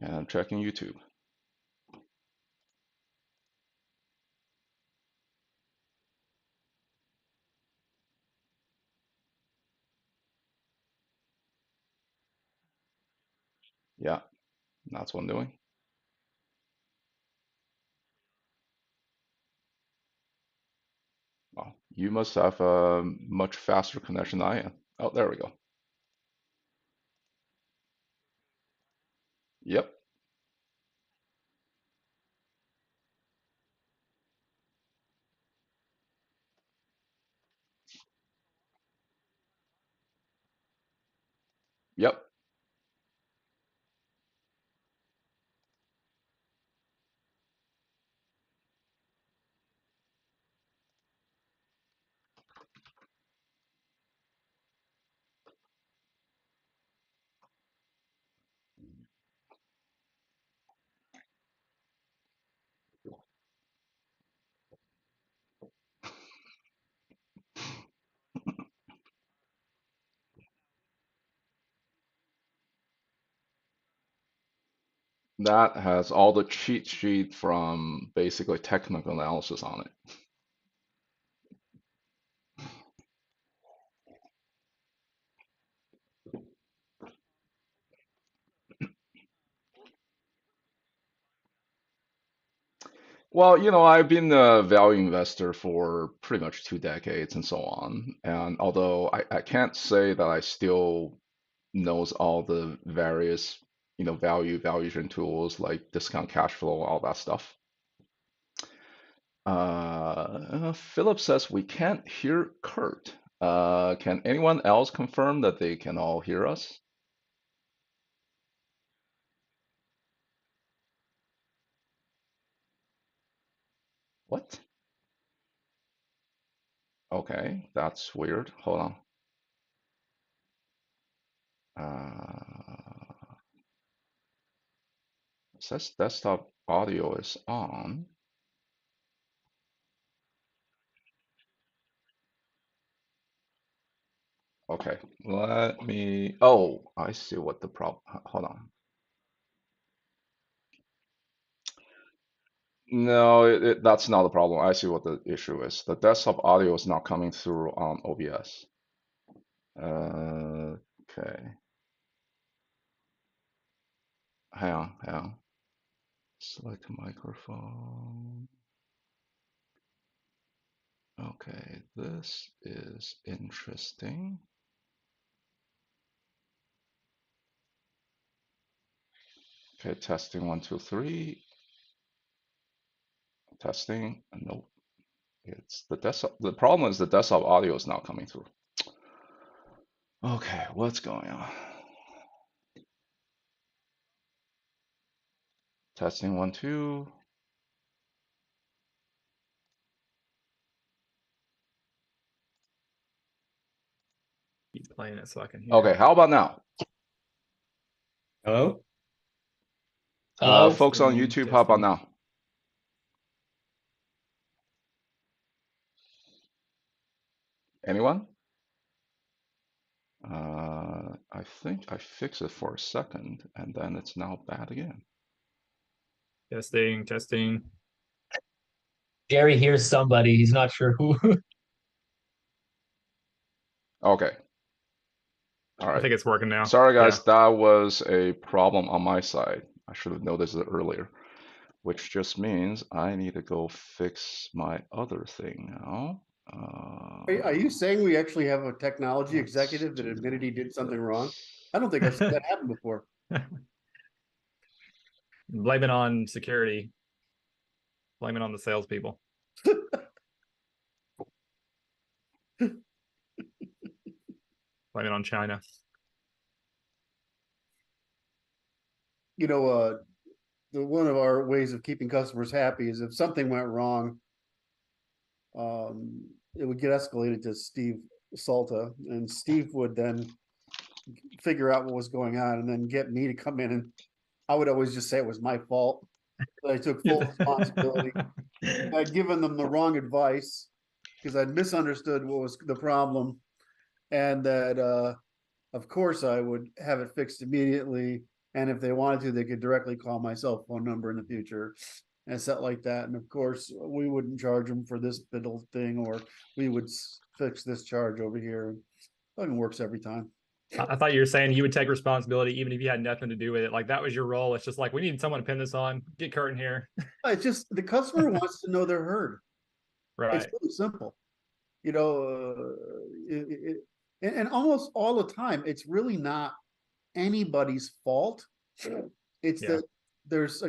And I'm checking YouTube. Yeah, that's what I'm doing. Well, you must have a much faster connection than I am. Oh, there we go. Yep. Yep. That has all the cheat sheet from basically technical analysis on it. Well, I've been a value investor for pretty much 2 decades and so on. And although I can't say that I still knows all the various, value valuation tools like discount cash flow, all that stuff. Philip says we can't hear Curt. Can anyone else confirm that they can all hear us? What? Okay, that's weird. Hold on. It says desktop audio is on. Okay, let me. Oh, I see what the problem. Hold on. No, that's not the problem. I see what the issue is. The desktop audio is not coming through on OBS. Okay. Hang on. Select microphone. Okay, this is interesting. Okay, testing 1, 2, 3. Testing. Nope. It's the desktop. The problem is the desktop audio is not coming through. Okay, what's going on? Testing 1, 2. Keep playing it so I can hear. Okay, how about now? Hello? Hello? Folks on Testing, YouTube, how about testing. now? Anyone? I think I fixed it for a second and then it's now bad again. Testing. Jerry hears somebody. He's not sure who. Okay. All I right. think it's working now. Sorry, guys, Yeah. that was a problem on my side. I should have noticed it earlier, which just means I need to go fix my other thing now. Are you saying we actually have a technology Let's executive that do admitted he did something wrong? this. I don't think I've seen that happen before. Blame it on security. Blame it on the salespeople. Blame it on China. One of our ways of keeping customers happy is if something went wrong, it would get escalated to Steve Salta, and Steve would then figure out what was going on and then get me to come in, and I would always just say it was my fault, that I took full responsibility. I'd given them the wrong advice because I'd misunderstood what was the problem, and that of course I would have it fixed immediately, And if they wanted to, they could directly call my cell phone number in the future and stuff like that. And of course, we wouldn't charge them for this fiddle thing, or we would fix this charge over here. Fucking works every time. I thought you were saying you would take responsibility even if you had nothing to do with it. Like that was your role. It's just like, we need someone to pin this on. Get Curt in here. It's just the customer wants to know they're heard. Right. It's really simple. You know, and almost all the time, it's really not anybody's fault. It's that there's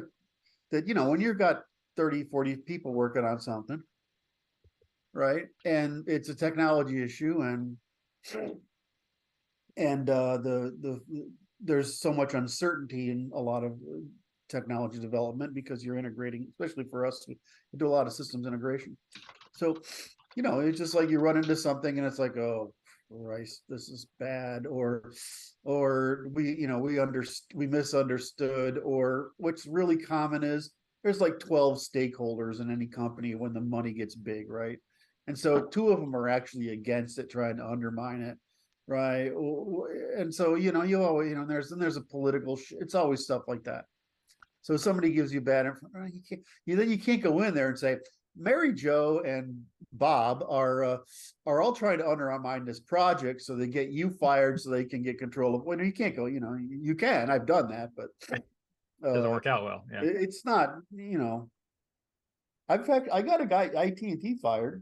that, you know, when you've got 30, 40 people working on something, right? And it's a technology issue, and there's so much uncertainty in a lot of technology development because you're integrating, especially for us, we do a lot of systems integration. So, you know, it's just like you run into something and it's like, oh Christ, this is bad, or we, you know, we misunderstood, or what's really common is there's like 12 stakeholders in any company when the money gets big, right? And so 2 of them are actually against it, trying to undermine it, right? And so, you know, you always, you know, there's a political, it's always stuff like that. So somebody gives you bad information, you can't go in there and say, Mary Jo and Bob are all trying to undermine this project so they get you fired so they can get control of. Well, you can't go. You know, you can. I've done that, but Doesn't work out well. Yeah. It's not. You know, in fact, I got a guy AT&T fired.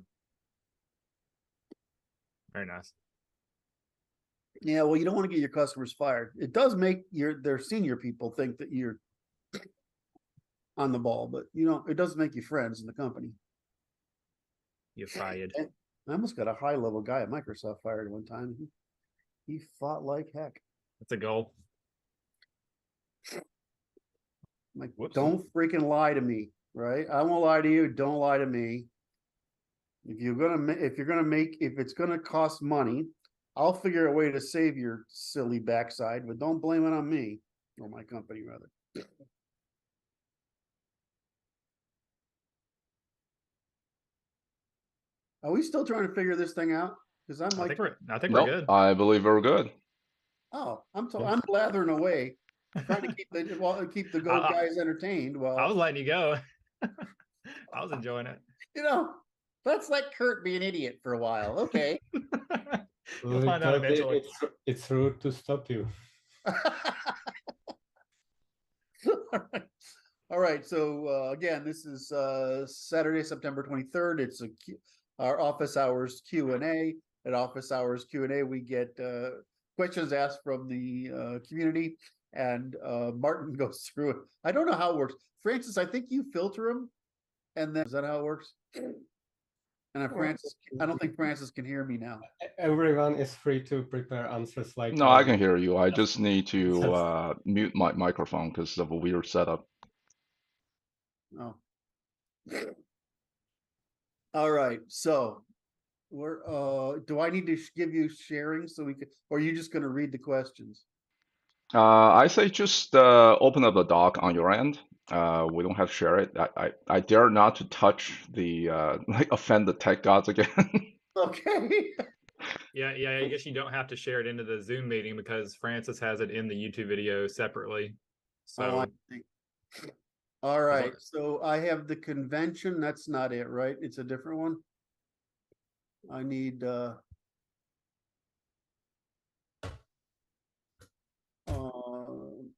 Very nice. Yeah, well, you don't want to get your customers fired. It does make their senior people think that you're on the ball, but you know, it doesn't make you friends in the company. You're fired. I almost got a high level guy at Microsoft fired one time. He fought like heck. That's a goal. Like, Whoops. don't freaking lie to me, right? I won't lie to you. Don't lie to me. If it's gonna cost money, I'll figure a way to save your silly backside, but don't blame it on me or my company, rather. Are we still trying to figure this thing out? Because I'm I like, think we're good. I believe we're good. oh, I'm blathering away, trying to keep the goat guys entertained. Well, I was letting you go. I was enjoying it. you know, let's let Curt be an idiot for a while. Okay. You'll find out eventually. It's rude to stop you. All right. So again, this is Saturday, September 23rd. It's our office hours Q&A. At office hours Q&A, we get questions asked from the community, and Martin goes through it. I don't know how it works. Francis, I think you filter them, and then is that how it works? And Francis, I don't think Francis can hear me now. Everyone is free to prepare answers like. No, I can hear you. I just need to mute my microphone because of a weird setup. Oh. All right. So we're do I need to give you sharing so we could, or are you just going to read the questions? I say just open up the doc on your end. We don't have to share it. I dare not to touch the like offend the tech gods again. Okay. Yeah. I guess you don't have to share it into the Zoom meeting because Francis has it in the YouTube video separately. So. Oh, I think. All right. So I have the convention. That's not it, right? It's a different one. I need.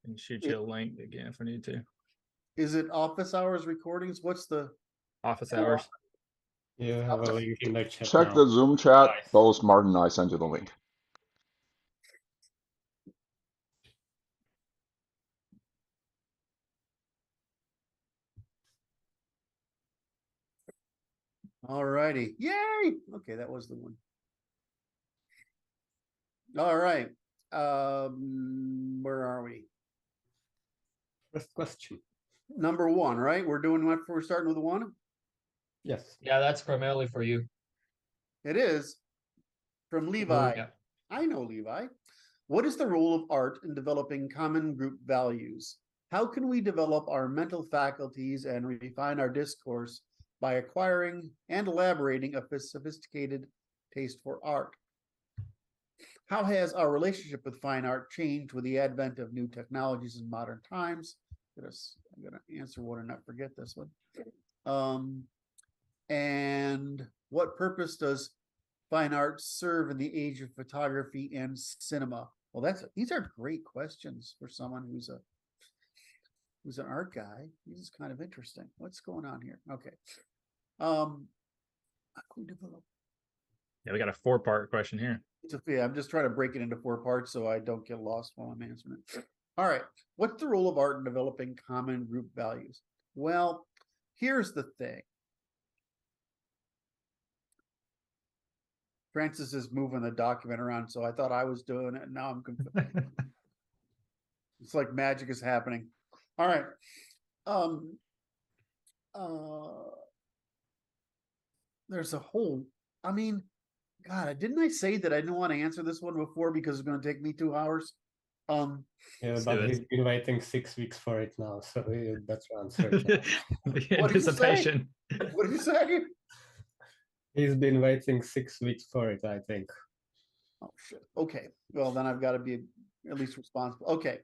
And shoot you a link again if I need to. Is it office hours recordings? What's the office hours? You have a link in the chat. Check the Zoom chat. Both Martin and I sent you the link. All righty. Yay. Okay, that was the one. All right. Where are we? First question. Number 1, right? We're starting with 1? Yes. Yeah, that's primarily for you. It is. From Levi. Yeah. I know Levi. What is the role of art in developing common group values? How can we develop our mental faculties and refine our discourse by acquiring and elaborating a sophisticated taste for art? How has our relationship with fine art changed with the advent of new technologies in modern times? I'm gonna answer one and not forget this one. And what purpose does fine art serve in the age of photography and cinema? Well, these are great questions for someone who's an art guy. This is kind of interesting. What's going on here? Okay. How can we develop? Yeah, we got a 4-part question here. Yeah, I'm just trying to break it into 4 parts so I don't get lost while I'm answering it. All right. What's the role of art in developing common group values? Well, here's the thing. Francis is moving the document around, so I thought I was doing it, and now I'm confused. It's like magic is happening. All right. There's a whole, I mean, God, didn't I say that I didn't want to answer this one before because it's going to take me 2 hours? Yeah, Let's but do it. he's been waiting 6 weeks for it now, so that's your answer. now. The What did you say? anticipation. What did you say? He's been waiting 6 weeks for it, I think. Oh, shit. Okay. Well, then I've got to be at least responsible. Okay.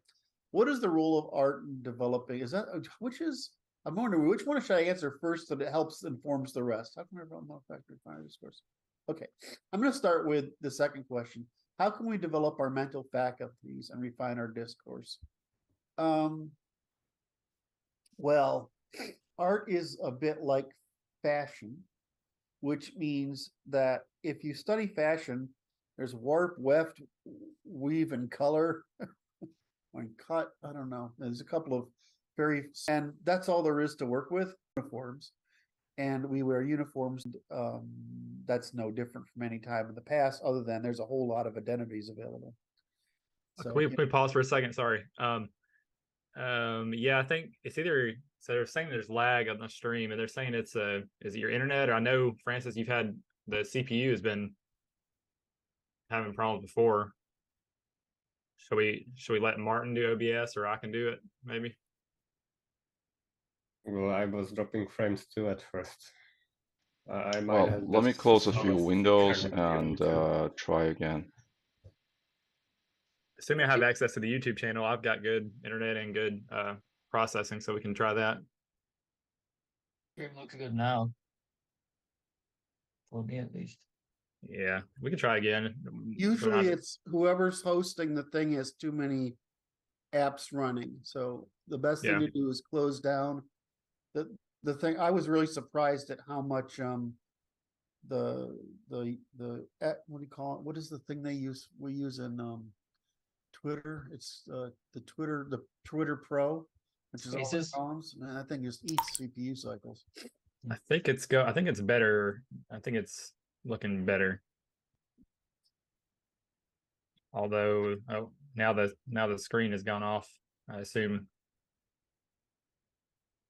What is the role of art in developing? I'm wondering, which one should I answer first so that it helps informs the rest? How can we develop more effective fine discourse? Okay. I'm going to start with the second question. How can we develop our mental faculties and refine our discourse? Well, art is a bit like fashion, which means that if you study fashion, there's warp, weft, weave, and color. When cut, I don't know. There's a couple of and that's all there is to work with. Uniforms, and we wear uniforms. That's no different from any time in the past, other than there's a whole lot of identities available. So, Can we pause for a second? Sorry. Yeah, I think it's either, so they're saying there's lag on the stream, and they're saying is it your internet? Or I know, Francis, you've had the CPU has been having problems before. Should we let Martin do OBS, or I can do it maybe? Well, I was dropping frames too at first. I might Well, have let me just close a installed few windows currently on and YouTube. try again. Assuming I have access to the YouTube channel, I've got good internet and good processing, so we can try that. Stream looks good now. For me at least. Yeah, we can try again. usually it's whoever's hosting the thing has too many apps running. So the best thing Yeah. to do is close down. The thing, I was really surprised at how much what do you call it? What is the thing we use in Twitter? It's the Twitter Pro, which is all the Spaces? columns. Man, that thing just eats CPU cycles. I think it's better. I think it's looking better. Although, oh, now the screen has gone off. I assume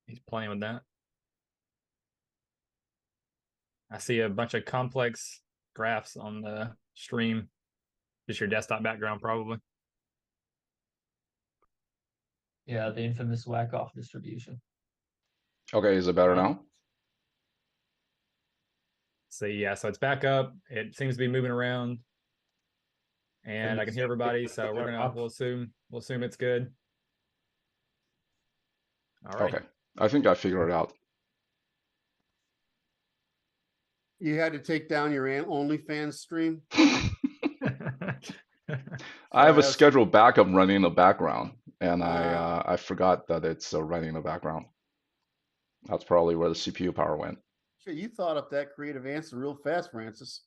he's playing with that. I see a bunch of complex graphs on the stream. Just your desktop background, probably. Yeah, the infamous whack-off distribution. Okay, is it better now? So yeah, so it's back up. It seems to be moving around, and I can hear everybody. So we'll assume it's good. All right. Okay, I think I figured it out. You had to take down your OnlyFans stream. I have a Sorry, scheduled backup running in the background, and I forgot that it's running in the background. That's probably where the CPU power went. Shit, you thought up that creative answer real fast, Francis.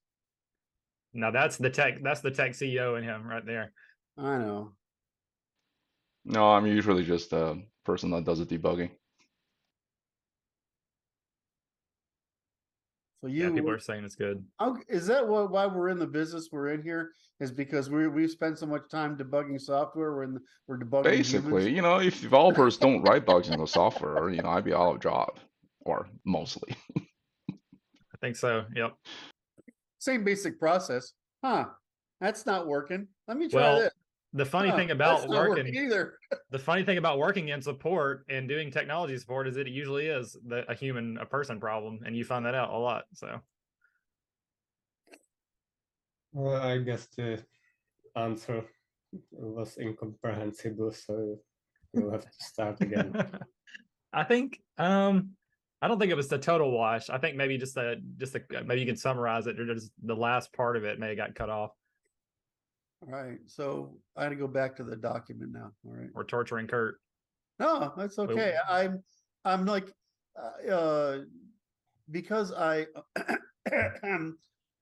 Now that's the tech CEO in him right there. I know. No, I'm usually just the person that does the debugging. So Yeah, people are saying it's good. is that why we're in the business we're in here? Is because we've spent so much time debugging software. We're debugging Basically, humans. if developers don't write bugs in the software, I'd be out of job, or mostly. I think so. Yep. Same basic process. Huh? That's not working. Let me try Well, this. the funny thing That's about not working either. the funny thing about working in support and doing technology support is that it usually is a person problem, and you find that out a lot. So Well, I guess the answer was incomprehensible, so you'll have to start again. I think I don't think it was the total wash. I think maybe just maybe you can summarize it, or just the last part of it may have got cut off. All right, so I had to go back to the document now. All right. Or torturing Curt. No, that's okay. I'm like, because I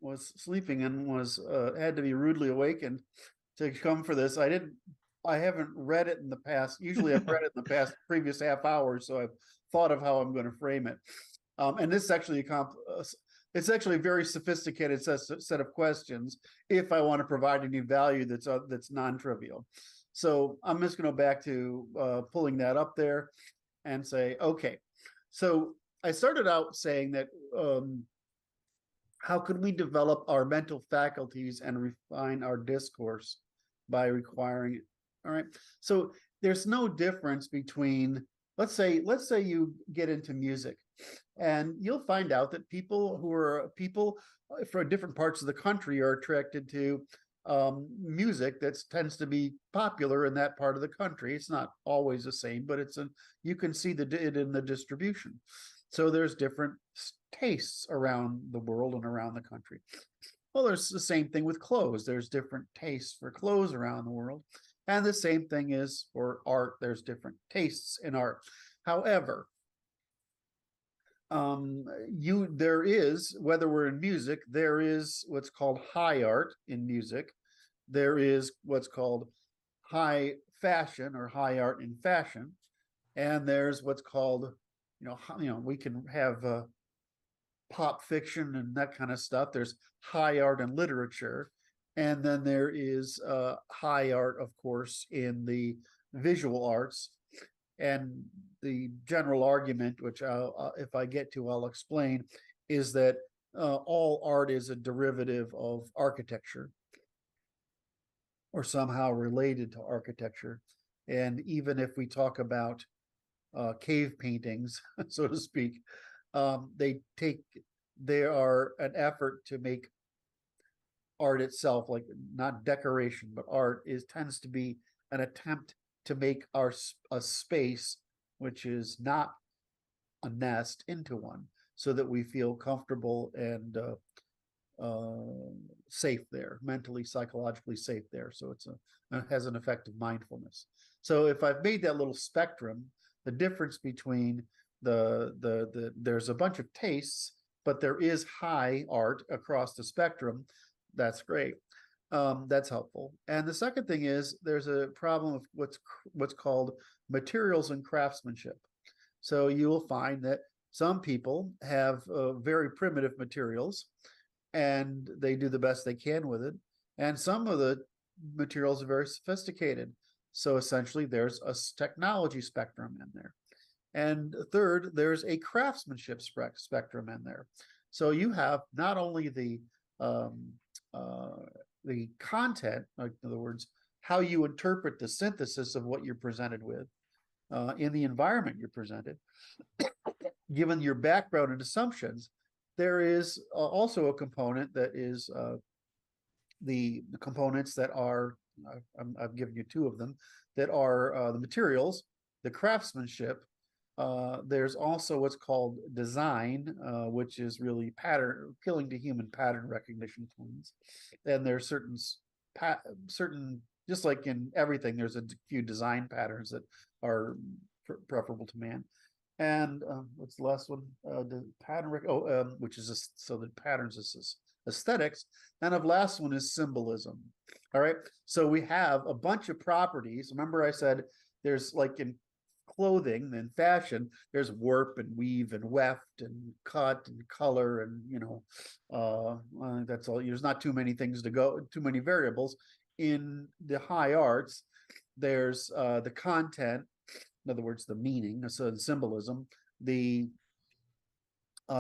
was sleeping and was had to be rudely awakened to come for this. I haven't read it in the past. Usually I've read it in the past previous half hour, so I've thought of how I'm going to frame it. And this is actually it's actually a very sophisticated set of questions if I want to provide any value that's non-trivial. So I'm just going to go back to pulling that up there and say, okay. So I started out saying that how could we develop our mental faculties and refine our discourse by requiring it? All right. So there's no difference between, let's say you get into music, and you'll find out that people from different parts of the country are attracted to music that tends to be popular in that part of the country. It's not always the same, but you can see it in the distribution. So there's different tastes around the world and around the country. Well, there's the same thing with clothes. There's different tastes for clothes around the world. And the same thing is for art. There's different tastes in art. However, there is, whether we're in music, there is what's called high art in music. There is what's called high fashion or high art in fashion. And there's what's called, we can have pop fiction and that kind of stuff. There's high art in literature. And then there is high art, of course, in the visual arts. And the general argument, which if I get to, I'll explain, is that all art is a derivative of architecture or somehow related to architecture. And even if we talk about cave paintings, so to speak, they are an effort to make art itself, like not decoration, but art tends to be an attempt to make a space which is not a nest into one, so that we feel comfortable and safe there, mentally, psychologically safe there. So it has an effect of mindfulness. So if I've made that little spectrum, the difference between there's a bunch of tastes, but there is high art across the spectrum. That's great. That's helpful. And the second thing is there's a problem of what's called materials and craftsmanship. So you will find that some people have very primitive materials and they do the best they can with it. And some of the materials are very sophisticated. So essentially there's a technology spectrum in there. And third, there's a craftsmanship spectrum in there. So you have not only the content, in other words, how you interpret the synthesis of what you're presented with in the environment you're presented, given your background and assumptions, there is also a component that is the components that are, I've given you two of them, that are the materials, the craftsmanship. There's also what's called design, which is really appealing to human pattern recognition tools. And there's certain, just like in everything, there's a few design patterns that are preferable to man. And what's the last one? The pattern, which is so the patterns is aesthetics. And the last one is symbolism. All right. So we have a bunch of properties. Remember, I said there's, like in clothing and fashion, there's warp and weave and weft and cut and color, and that's all. There's not too many things too many variables. In the high arts, there's the content, in other words, the meaning, so the symbolism, the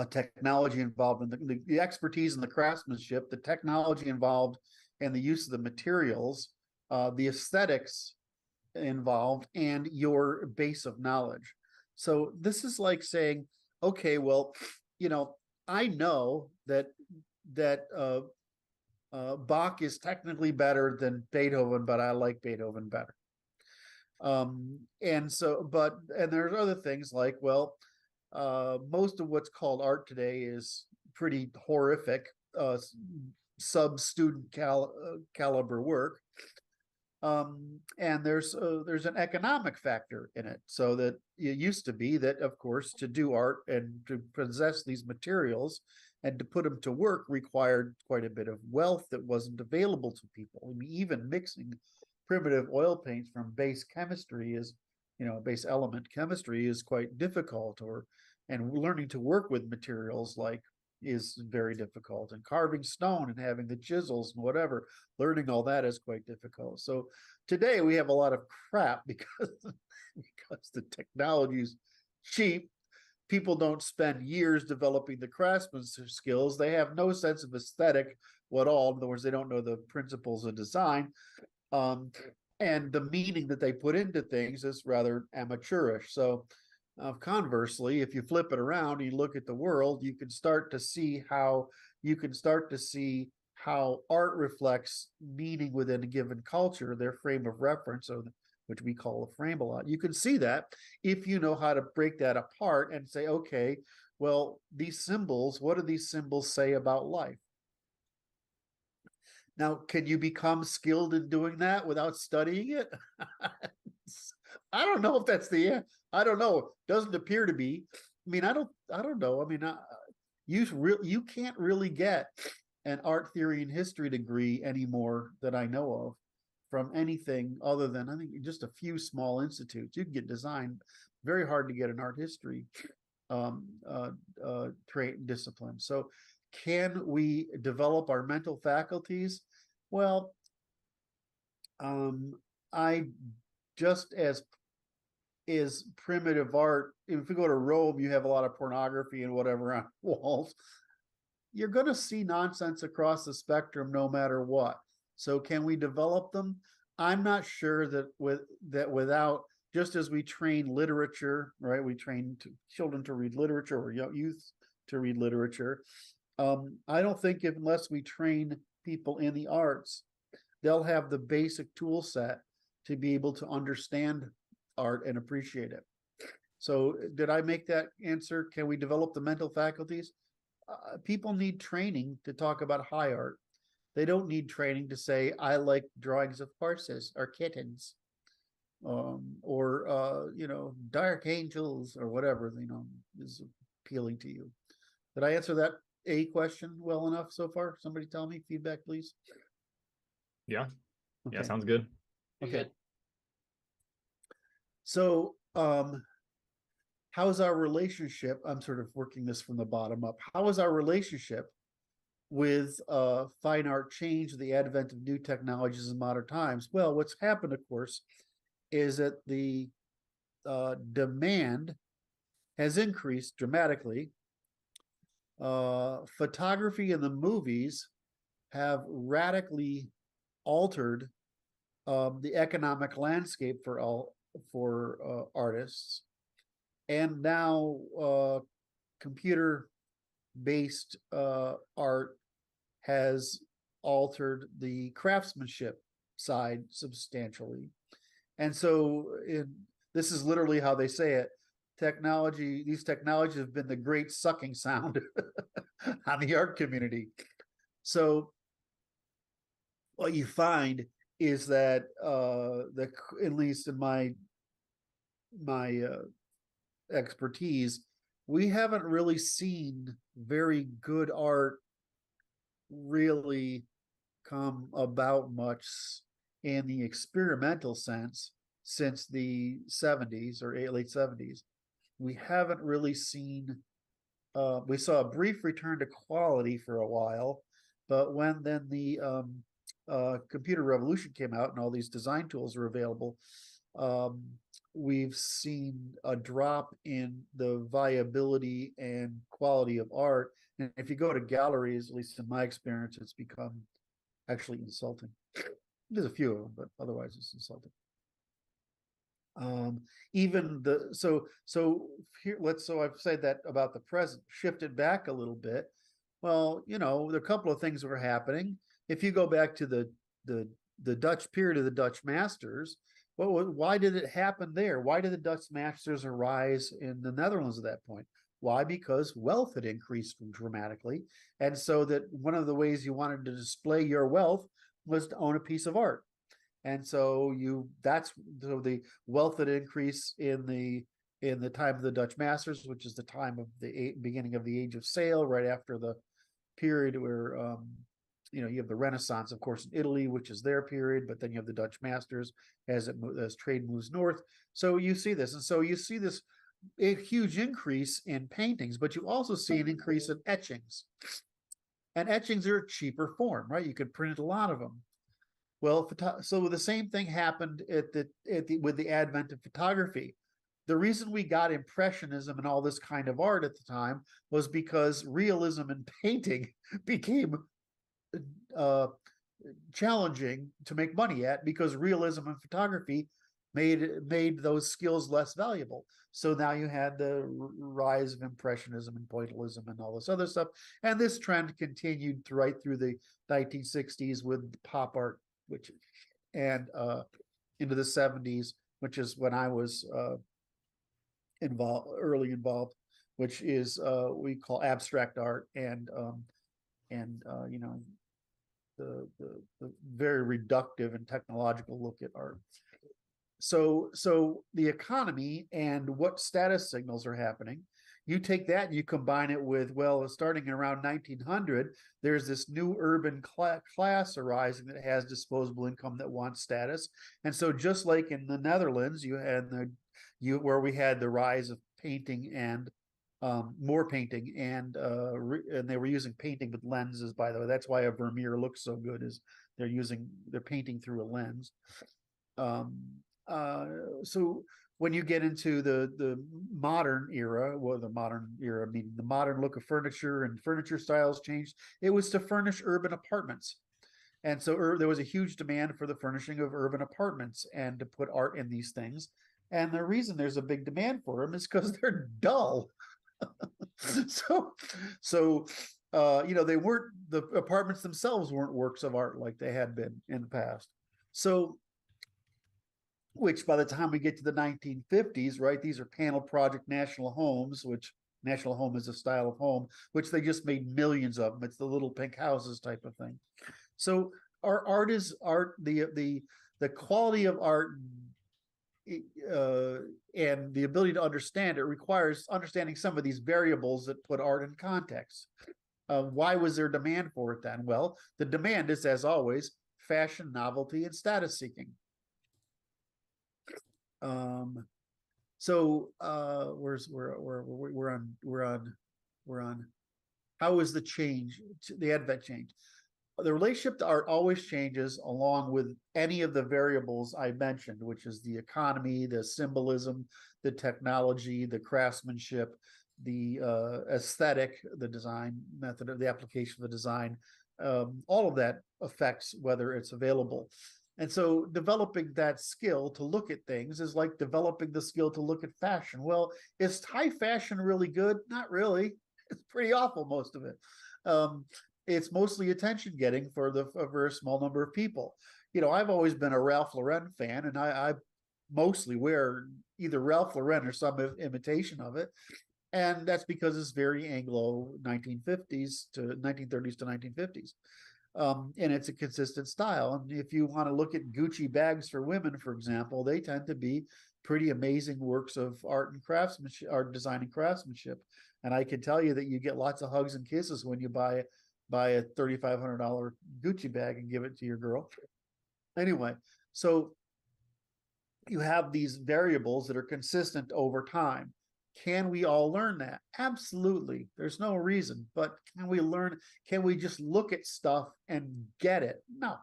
technology involved in the expertise and the craftsmanship, the technology involved and the use of the materials, the aesthetics involved, and your base of knowledge. So this is like saying, okay, well, I know that Bach is technically better than Beethoven, but I like Beethoven better. And there's other things like, well, most of what's called art today is pretty horrific, sub-student caliber work. And there's an economic factor in it. So that it used to be that, of course, to do art and to possess these materials and to put them to work required quite a bit of wealth that wasn't available to people. I mean, even mixing primitive oil paints from base chemistry is, base element chemistry is quite difficult, and learning to work with materials like is very difficult, and carving stone and having the chisels and whatever, learning all that is quite difficult. So today we have a lot of crap because the technology is cheap. People don't spend years developing the craftsmanship skills. They have no sense of aesthetic at all. In other words, they don't know the principles of design. And the meaning that they put into things is rather amateurish. So conversely, if you flip it around and you look at the world, you can start to see how art reflects meaning within a given culture, their frame of reference, or which we call a frame a lot. You can see that if you know how to break that apart and say, okay, well, these symbols, what do these symbols say about life? Now, can you become skilled in doing that without studying it? I don't know if that's I don't know. Doesn't appear to be. I mean, I don't know. I mean, you can't really get an art theory and history degree anymore that I know of from anything other than, I think, just a few small institutes. You can get design. Very hard to get an art history discipline. So can we develop our mental faculties? Well, I just as is primitive art. If you go to Rome, you have a lot of pornography and whatever on walls. You're going to see nonsense across the spectrum no matter what. So can we develop them? I'm not sure that without, just as we train literature, right? We train children to read literature, or youth to read literature. I don't think unless we train people in the arts, they'll have the basic tool set to be able to understand art and appreciate it. So did I make that answer? Can we develop the mental faculties? People need training to talk about high art. They don't need training to say, I like drawings of horses or kittens, or dark angels, or whatever, is appealing to you. Did I answer that question well enough so far? Somebody tell me, feedback, please. Yeah. Okay. Yeah, sounds good. Okay. So, how's our relationship? I'm sort of working this from the bottom up. How is our relationship with fine art change, the advent of new technologies in modern times? Well, what's happened, of course, is that the demand has increased dramatically. Photography and the movies have radically altered the economic landscape for artists, and now computer-based art has altered the craftsmanship side substantially. And so this is literally how they say it. These technologies have been the great sucking sound on the art community. So what you find is that at least in my expertise, we haven't really seen very good art really come about much in the experimental sense since the 70s or late 70s. We haven't really seen, we saw a brief return to quality for a while, but when then the computer revolution came out and all these design tools are available, we've seen a drop in the viability and quality of art. And if you go to galleries, at least in my experience, it's become actually insulting. There's a few of them, but otherwise it's insulting. So I've said that about the present, shift it back a little bit. Well, there are a couple of things that are happening. if you go back to the Dutch period of the Dutch masters, why did it happen there? Why did the Dutch masters arise in the Netherlands at that point? Why? Because wealth had increased dramatically. And so that one of the ways you wanted to display your wealth was to own a piece of art. And so the wealth that increased in the time of the Dutch masters, which is the time of the beginning of the Age of Sail, right after the period where you have the Renaissance, of course, in Italy, which is their period, but then you have the Dutch masters as trade moves north. So you see this, and so you see this a huge increase in paintings, but you also see an increase in etchings. And etchings are a cheaper form, right? You could print a lot of them. Well, so the same thing happened with the advent of photography. The reason we got impressionism and all this kind of art at the time was because realism in painting became challenging to make money at, because realism in photography made those skills less valuable. So now you had the rise of impressionism and pointillism and all this other stuff, and this trend continued right through the 1960s with pop art, and into the 70s, which is when I was early involved, which is we call abstract art, and the very reductive and technological look at art. So the economy and what status signals are happening, you take that and you combine it with, well, starting around 1900, there's this new urban class arising that has disposable income that wants status. And so just like in the Netherlands, you had where we had the rise of painting and more painting, and they were using painting with lenses, by the way. That's why a Vermeer looks so good, is they're painting through a lens. So when you get into the modern era, well, the modern era meaning the modern look of furniture and furniture styles changed, it was to furnish urban apartments. And so there was a huge demand for the furnishing of urban apartments and to put art in these things. And the reason there's a big demand for them is because they're dull. so the apartments themselves weren't works of art like they had been in the past. So, which by the time we get to the 1950s, right, these are panel project national homes, which national home is a style of home, which they just made millions of them. It's the little pink houses type of thing. So our art is art, the quality of art and the ability to understand it requires understanding some of these variables that put art in context. Why was there demand for it then? Well, the demand is, as always, fashion, novelty, and status seeking. So we're on how is the advent change? The relationship to art always changes along with any of the variables I mentioned, which is the economy, the symbolism, the technology, the craftsmanship, the aesthetic, the design method of the application of the design. All of that affects whether it's available. And so developing that skill to look at things is like developing the skill to look at fashion. Well, is high fashion really good? Not really. It's pretty awful, most of it. It's mostly attention getting for a very small number of people. I've always been a Ralph Lauren fan, and I mostly wear either Ralph Lauren or some imitation of it. And that's because it's very Anglo 1930s to 1950s. And it's a consistent style. And if you want to look at Gucci bags for women, for example, they tend to be pretty amazing works of art and craftsmanship, art design and craftsmanship. And I can tell you that you get lots of hugs and kisses when you buy a $3,500 Gucci bag and give it to your girl. Anyway, so you have these variables that are consistent over time. Can we all learn that? Absolutely. There's no reason, but can we learn? Can we just look at stuff and get it? No.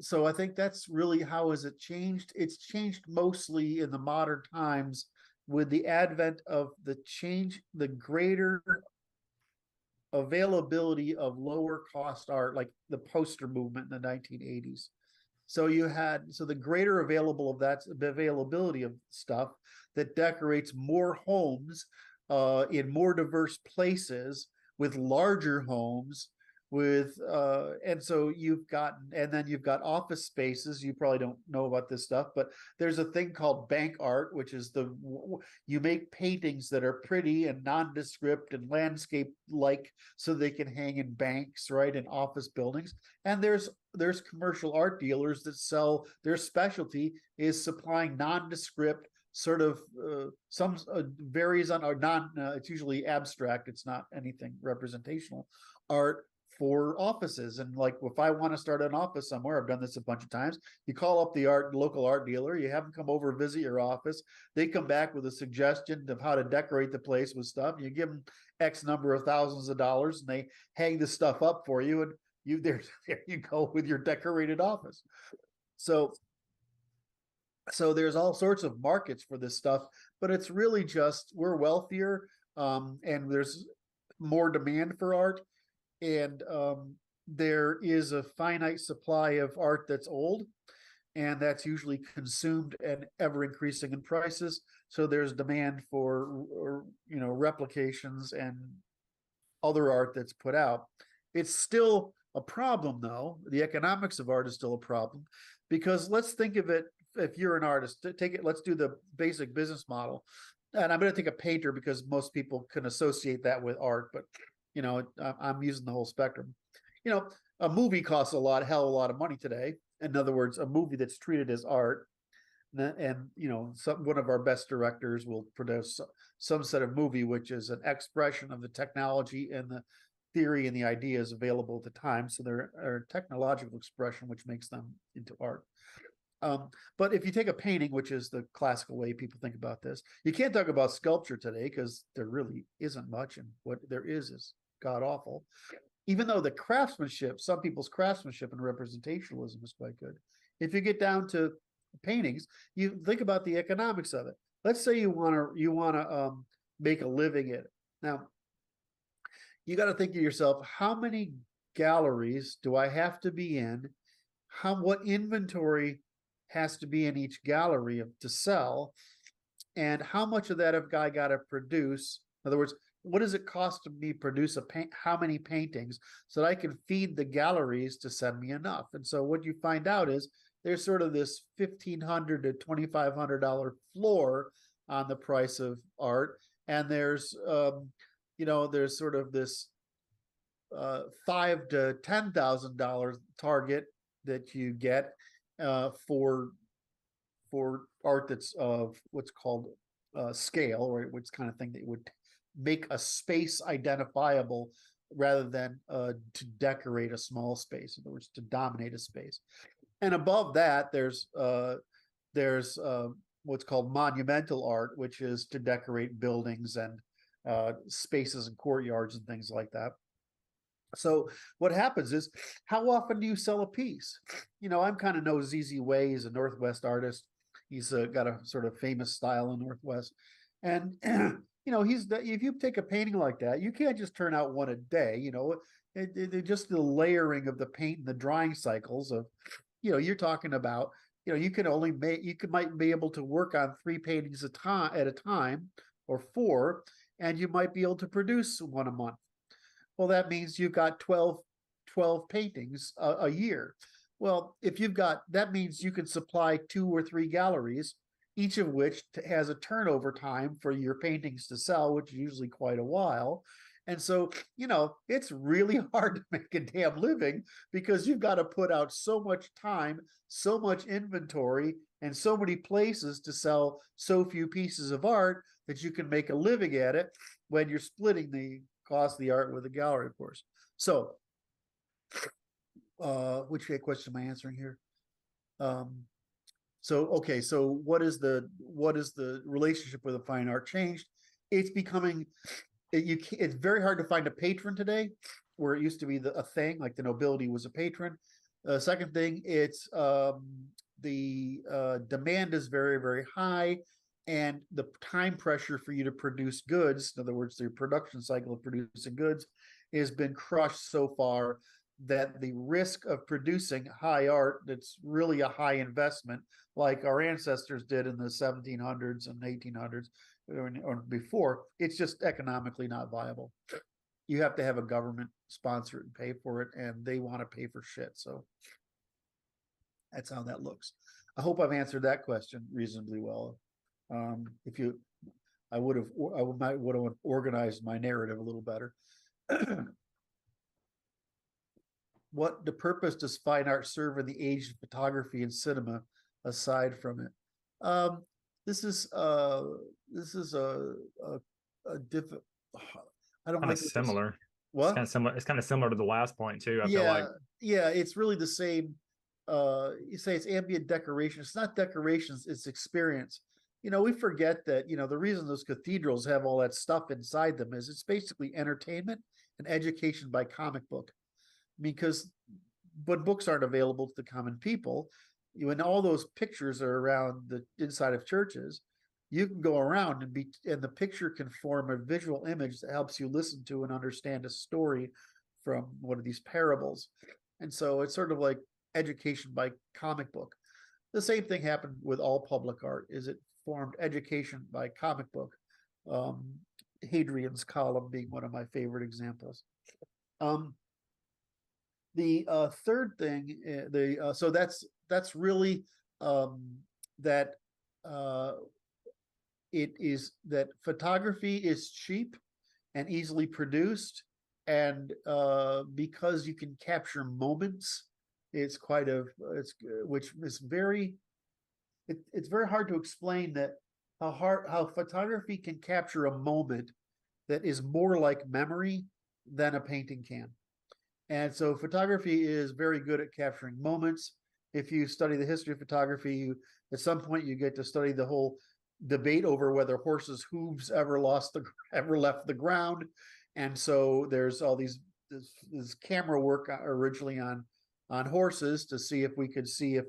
So I think that's really how has it changed. It's changed mostly in the modern times with the advent of the greater availability of lower cost art, like the poster movement in the 1980s. So the greater availability of stuff that decorates more homes in more diverse places with larger homes, with and so then you've got office spaces. You probably don't know about this stuff, but there's a thing called bank art, which is you make paintings that are pretty and nondescript and landscape like, so they can hang in banks, right, in office buildings. And there's commercial art dealers that sell, their specialty is supplying nondescript sort of some varies on, or non it's usually abstract, it's not anything representational art for offices. And like, if I want to start an office somewhere, I've done this a bunch of times, you call up the local art dealer, you have them come over, visit your office, they come back with a suggestion of how to decorate the place with stuff, you give them X number of thousands of dollars, and they hang the stuff up for you, and there you go with your decorated office. So there's all sorts of markets for this stuff, but it's really just, we're wealthier, and there's more demand for art, and there is a finite supply of art that's old, and that's usually consumed and ever increasing in prices. So there's demand for replications and other art that's put out. It's still a problem, though. The economics of art is still a problem, because let's think of it, if you're an artist, let's do the basic business model. And I'm going to take a painter because most people can associate that with art, but I'm using the whole spectrum. A movie costs a hell of a lot of money today. In other words, a movie that's treated as art, and one of our best directors will produce some sort of movie which is an expression of the technology and the theory and the ideas available at the time. So they're a technological expression which makes them into art. But if you take a painting, which is the classical way people think about this, you can't talk about sculpture today because there really isn't much, and what there is god awful. Even though the craftsmanship, some people's craftsmanship and representationalism is quite good. If you get down to paintings, you think about the economics of it. Let's say you want to make a living in it. Now, you got to think to yourself, how many galleries do I have to be in? What inventory has to be in each gallery to sell, and how much of that have I got to produce? In other words, what does it cost to me produce how many paintings so that I can feed the galleries to send me enough? And so what you find out is there's sort of this $1,500 to $2,500 floor on the price of art, and there's there's sort of this $5,000 to $10,000 target that you get for art that's of what's called scale, right? Which kind of thing that would make a space identifiable rather than to decorate a small space. In other words, to dominate a space. And above that, there's what's called monumental art, which is to decorate buildings and spaces and courtyards and things like that. So what happens is, how often do you sell a piece? I'm kind of know ZZ Way. He's a Northwest artist. He's got a sort of famous style in Northwest. And, if you take a painting like that, you can't just turn out one a day, just the layering of the paint and the drying cycles of, you're talking about, you might be able to work on 3 paintings at a time, or 4, and you might be able to produce one a month. Well, that means you've got 12 paintings a year. Well, that means you can supply 2 or 3 galleries, each of which has a turnover time for your paintings to sell, which is usually quite a while. And so, it's really hard to make a damn living because you've got to put out so much time, so much inventory, and so many places to sell so few pieces of art that you can make a living at it when you're splitting the cost of the art with the gallery, of course. So, which question am I answering here? So what is the relationship with the fine art changed? It's becoming, it's very hard to find a patron today, where it used to be a thing, like the nobility was a patron. Second thing, it's the demand is very, very high, and the time pressure for you to produce goods, in other words, the production cycle of producing goods, has been crushed so far that the risk of producing high art that's really a high investment, like our ancestors did in the 1700s and 1800s or before, it's just economically not viable. you have to have a government sponsor it and pay for it, and they want to pay for shit. So that's how that looks. I hope I've answered that question reasonably well. If you, I would have organized my narrative a little better. What the purpose does fine art serve in the age of photography and cinema aside from it? This is a different. I don't Kind like of similar. It's What? kind of similar. It's kind of similar to the last point too. I feel Yeah, like yeah, it's really the same. You say it's ambient decoration. It's not decorations, it's experience. We forget that, the reason those cathedrals have all that stuff inside them is it's basically entertainment and education by comic book. Because but books aren't available to the common people, when all those pictures are around the inside of churches, you can go around and the picture can form a visual image that helps you listen to and understand a story from one of these parables. And so it's sort of like education by comic book. The same thing happened with all public art, is it formed education by comic book. Hadrian's column being one of my favorite examples. The third thing, so that's really that it is that photography is cheap and easily produced, and because you can capture moments, it's which is very, it's very hard to explain that how photography can capture a moment that is more like memory than a painting can. And so photography is very good at capturing moments. If you study the history of photography, at some point you get to study the whole debate over whether horses' hooves ever left the ground. And so there's all this camera work originally on horses to see if we could see if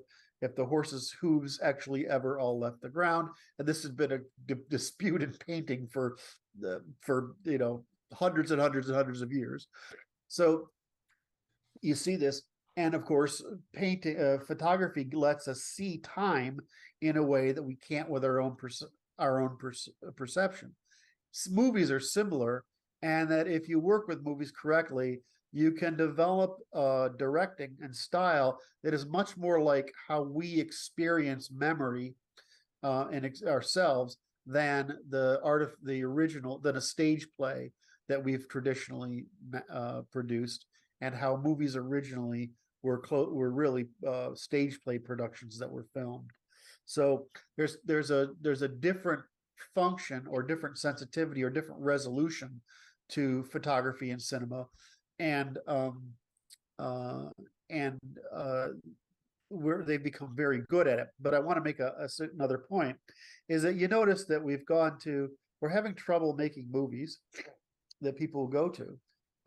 the horse's hooves actually ever all left the ground. And this has been a dispute in painting for hundreds and hundreds and hundreds of years. So you see this, and of course, photography lets us see time in a way that we can't with our own perception. Movies are similar, and that if you work with movies correctly, you can develop directing and style that is much more like how we experience memory ourselves than than a stage play that we've traditionally produced, and how movies originally were really stage play productions that were filmed. So there's a different function or different sensitivity or different resolution to photography and cinema, and where they've become very good at it. But I want to make another point, is that you notice that we're having trouble making movies that people go to.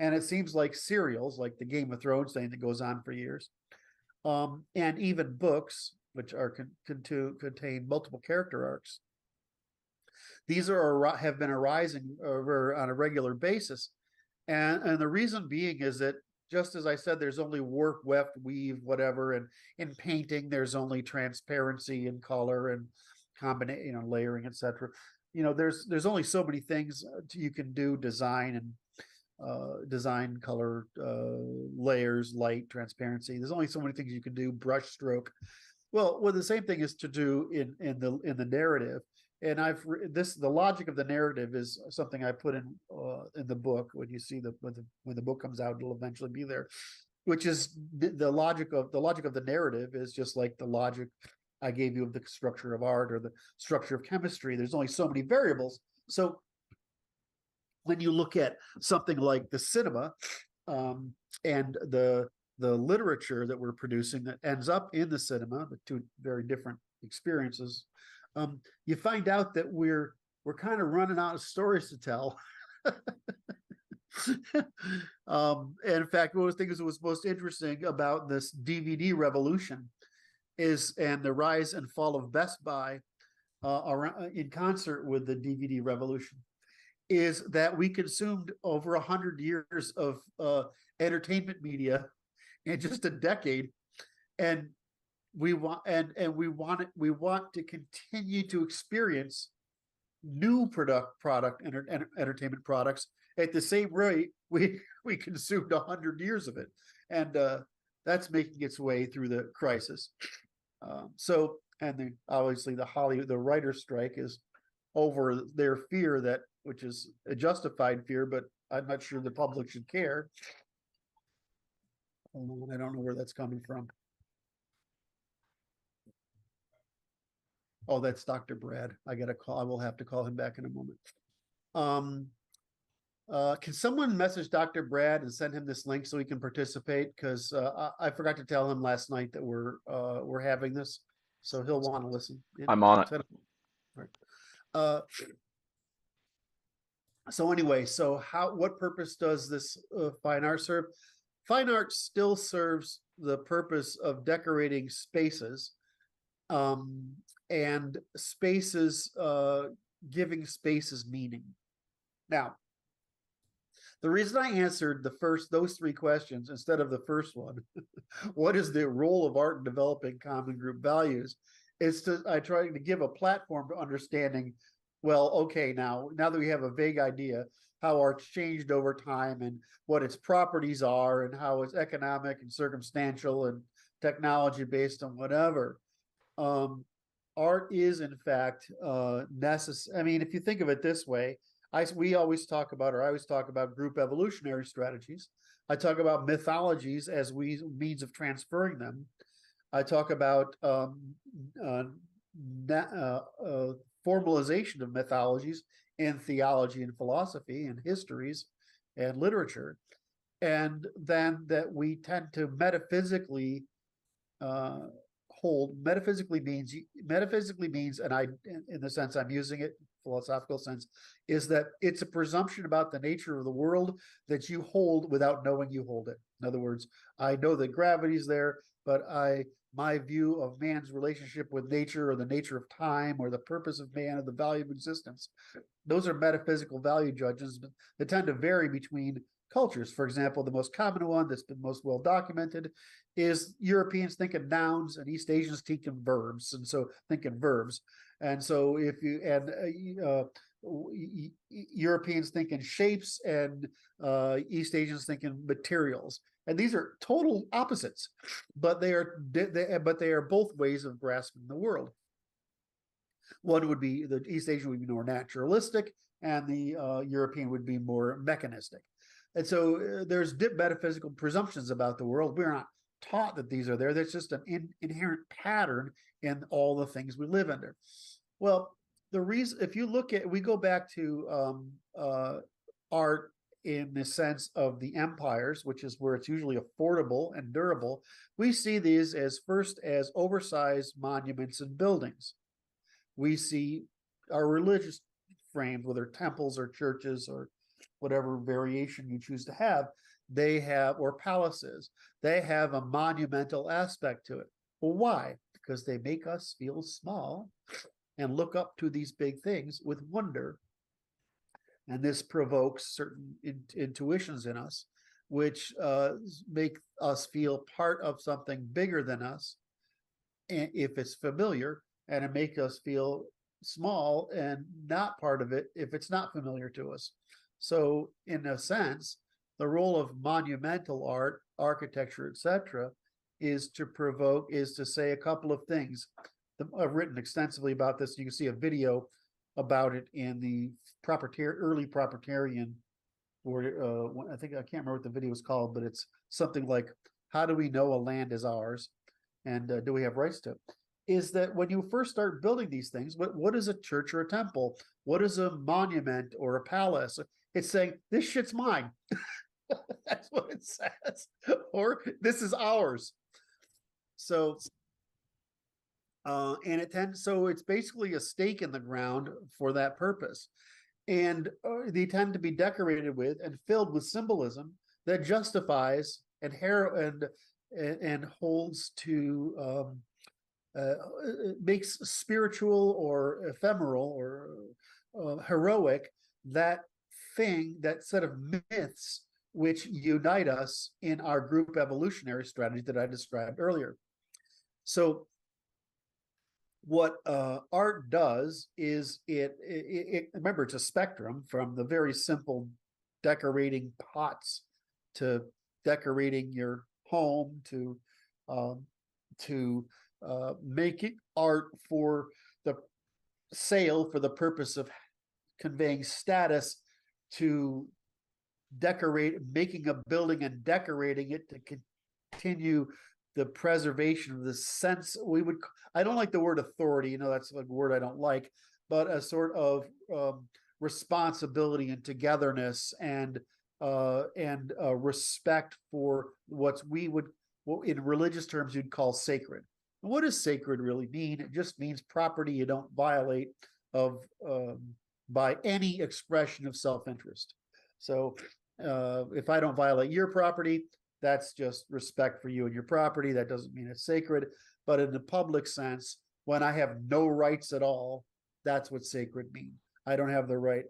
And it seems like serials, like the Game of Thrones thing that goes on for years, and even books, which contain multiple character arcs. These have been arising on a regular basis, and the reason being is that, just as I said, there's only warp, weft, weave, whatever, and in painting there's only transparency and color and combination, layering, etc. There's only so many things you can do, design, color, layers, light, transparency. There's only so many things you can do, brush stroke. Well, the same thing is to do in the narrative. And the logic of the narrative is something I put in the book. When you see when the book comes out, it'll eventually be there. Which is the logic of the narrative is just like the logic I gave you of the structure of art or the structure of chemistry. There's only so many variables. So when you look at something like the cinema and the literature that we're producing that ends up in the cinema, the two very different experiences, you find out that we're kind of running out of stories to tell. And in fact, one of the things that was most interesting about this DVD revolution and the rise and fall of Best Buy in concert with the DVD revolution, is that we consumed over 100 years of entertainment media in just a decade, and we want to continue to experience new entertainment products at the same rate we consumed 100 years of it, and that's making its way through the crisis. Obviously the writer's strike is over their fear that, which is a justified fear, but I'm not sure the public should care. I don't know where that's coming from. Oh, that's Dr. Brad. I got a call. I will have to call him back in a moment. Can someone message Dr. Brad and send him this link so he can participate? Because I forgot to tell him last night that we're having this, so he'll want to listen. I'm on it. So anyway, what purpose does this fine art serve? Fine art still serves the purpose of decorating spaces, and spaces, giving spaces meaning. Now, the reason I answered those three questions instead of the first one, what is the role of art in developing common group values, is I try to give a platform to understanding, well, okay, now that we have a vague idea how art's changed over time and what its properties are and how it's economic and circumstantial and technology based on whatever, art is in fact necessary. I mean, if you think of it this way, I always talk about group evolutionary strategies. I talk about mythologies as means of transferring them. I talk about formalization of mythologies in theology and philosophy and histories and literature, and then that we tend to metaphysically hold. Metaphysically means, and in the sense I'm using it, philosophical sense, is that it's a presumption about the nature of the world that you hold without knowing you hold it. In other words, I know that gravity's there, but my view of man's relationship with nature, or the nature of time, or the purpose of man, or the value of existence, those are metaphysical value judgments that tend to vary between cultures. For example, the most common one that's been most well documented is Europeans think in nouns and East Asians think in verbs, and so if you Europeans think in shapes and East Asians think in materials, and these are total opposites, but they are both ways of grasping the world. One would be, the East Asian would be more naturalistic, and the European would be more mechanistic. And so there's metaphysical presumptions about the world. We're not taught that these are there. There's just an inherent pattern in all the things we live under. Well, the reason, if you look at, we go back to art in the sense of the empires, which is where it's usually affordable and durable. We see these as oversized monuments and buildings. We see our religious frames, whether temples or churches or whatever variation you choose to have, or palaces, they have a monumental aspect to it. Well, why? Because they make us feel small and look up to these big things with wonder. And this provokes certain intuitions in us, which make us feel part of something bigger than us, and if it's familiar, and it makes us feel small and not part of it if it's not familiar to us. So in a sense, the role of monumental art, architecture, etc., is to say a couple of things. I've written extensively about this. You can see a video about it in the early proprietarian, or I can't remember what the video was called, but it's something like, how do we know a land is ours, and do we have rights to it? Is that when you first start building these things, what is a church or a temple? What is a monument or a palace? It's saying, this shit's mine. That's what it says. Or this is ours. So, it's basically a stake in the ground for that purpose. And they tend to be decorated with and filled with symbolism that justifies and holds to, makes spiritual or ephemeral or heroic that set of myths which unite us in our group evolutionary strategy that I described earlier. So what art does is it remember, it's a spectrum from the very simple decorating pots, to decorating your home, to making art for the sale for the purpose of conveying status, to making a building and decorating it to continue the preservation of the sense. I don't like the word authority, that's a word I don't like, but a sort of responsibility and togetherness and respect for what in religious terms you'd call sacred. And what does sacred really mean? It just means property you don't violate by any expression of self-interest. So if I don't violate your property, that's just respect for you and your property. That doesn't mean it's sacred. But in the public sense, when I have no rights at all, that's what sacred means. I don't have the right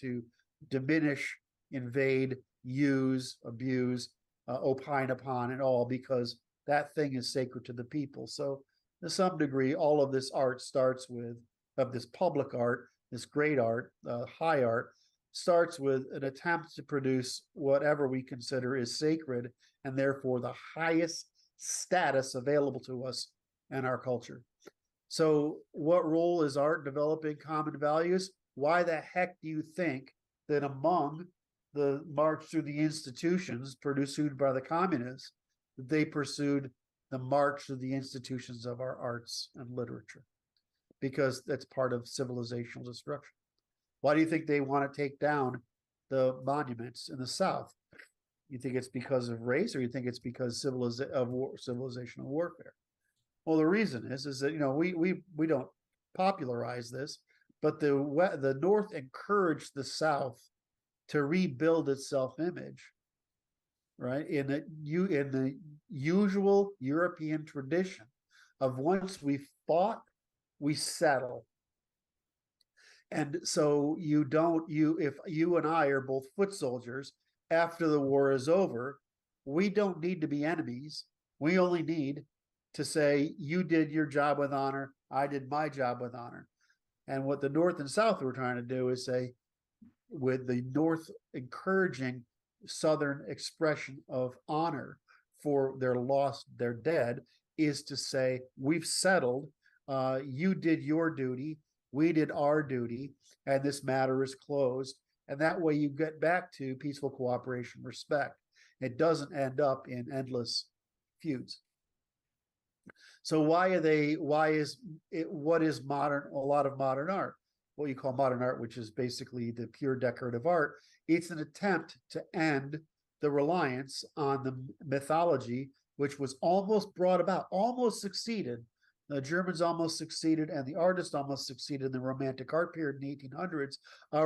to diminish, invade, use, abuse, opine upon at all, because that thing is sacred to the people. So to some degree, all of this art starts with, of this public art, this great art, high art, starts with an attempt to produce whatever we consider is sacred and therefore the highest status available to us in our culture. So what role is art developing common values? Why the heck do you think that among the march through the institutions pursued by the communists, they pursued the march through the institutions of our arts and literature? Because that's part of civilizational destruction. Why do you think they want to take down the monuments in the South? You think it's because of race, or you think it's because civilizational warfare? Well, the reason is that we don't popularize this, but the North encouraged the South to rebuild its self-image, right? In the usual European tradition of once we fought, we settle. And so if you and I are both foot soldiers, after the war is over, we don't need to be enemies. We only need to say, you did your job with honor, I did my job with honor. And what the North and South were trying to do is say, with the North encouraging Southern expression of honor for their lost, their dead, is to say, we've settled, you did your duty, we did our duty, and this matter is closed. And that way you get back to peaceful cooperation, respect. It doesn't end up in endless feuds. So what is modern, a lot of modern art, what you call modern art, which is basically the pure decorative art? It's an attempt to end the reliance on the mythology, which was almost brought about, almost succeeded. The Germans almost succeeded, and the artists almost succeeded in the Romantic art period in the 1800s,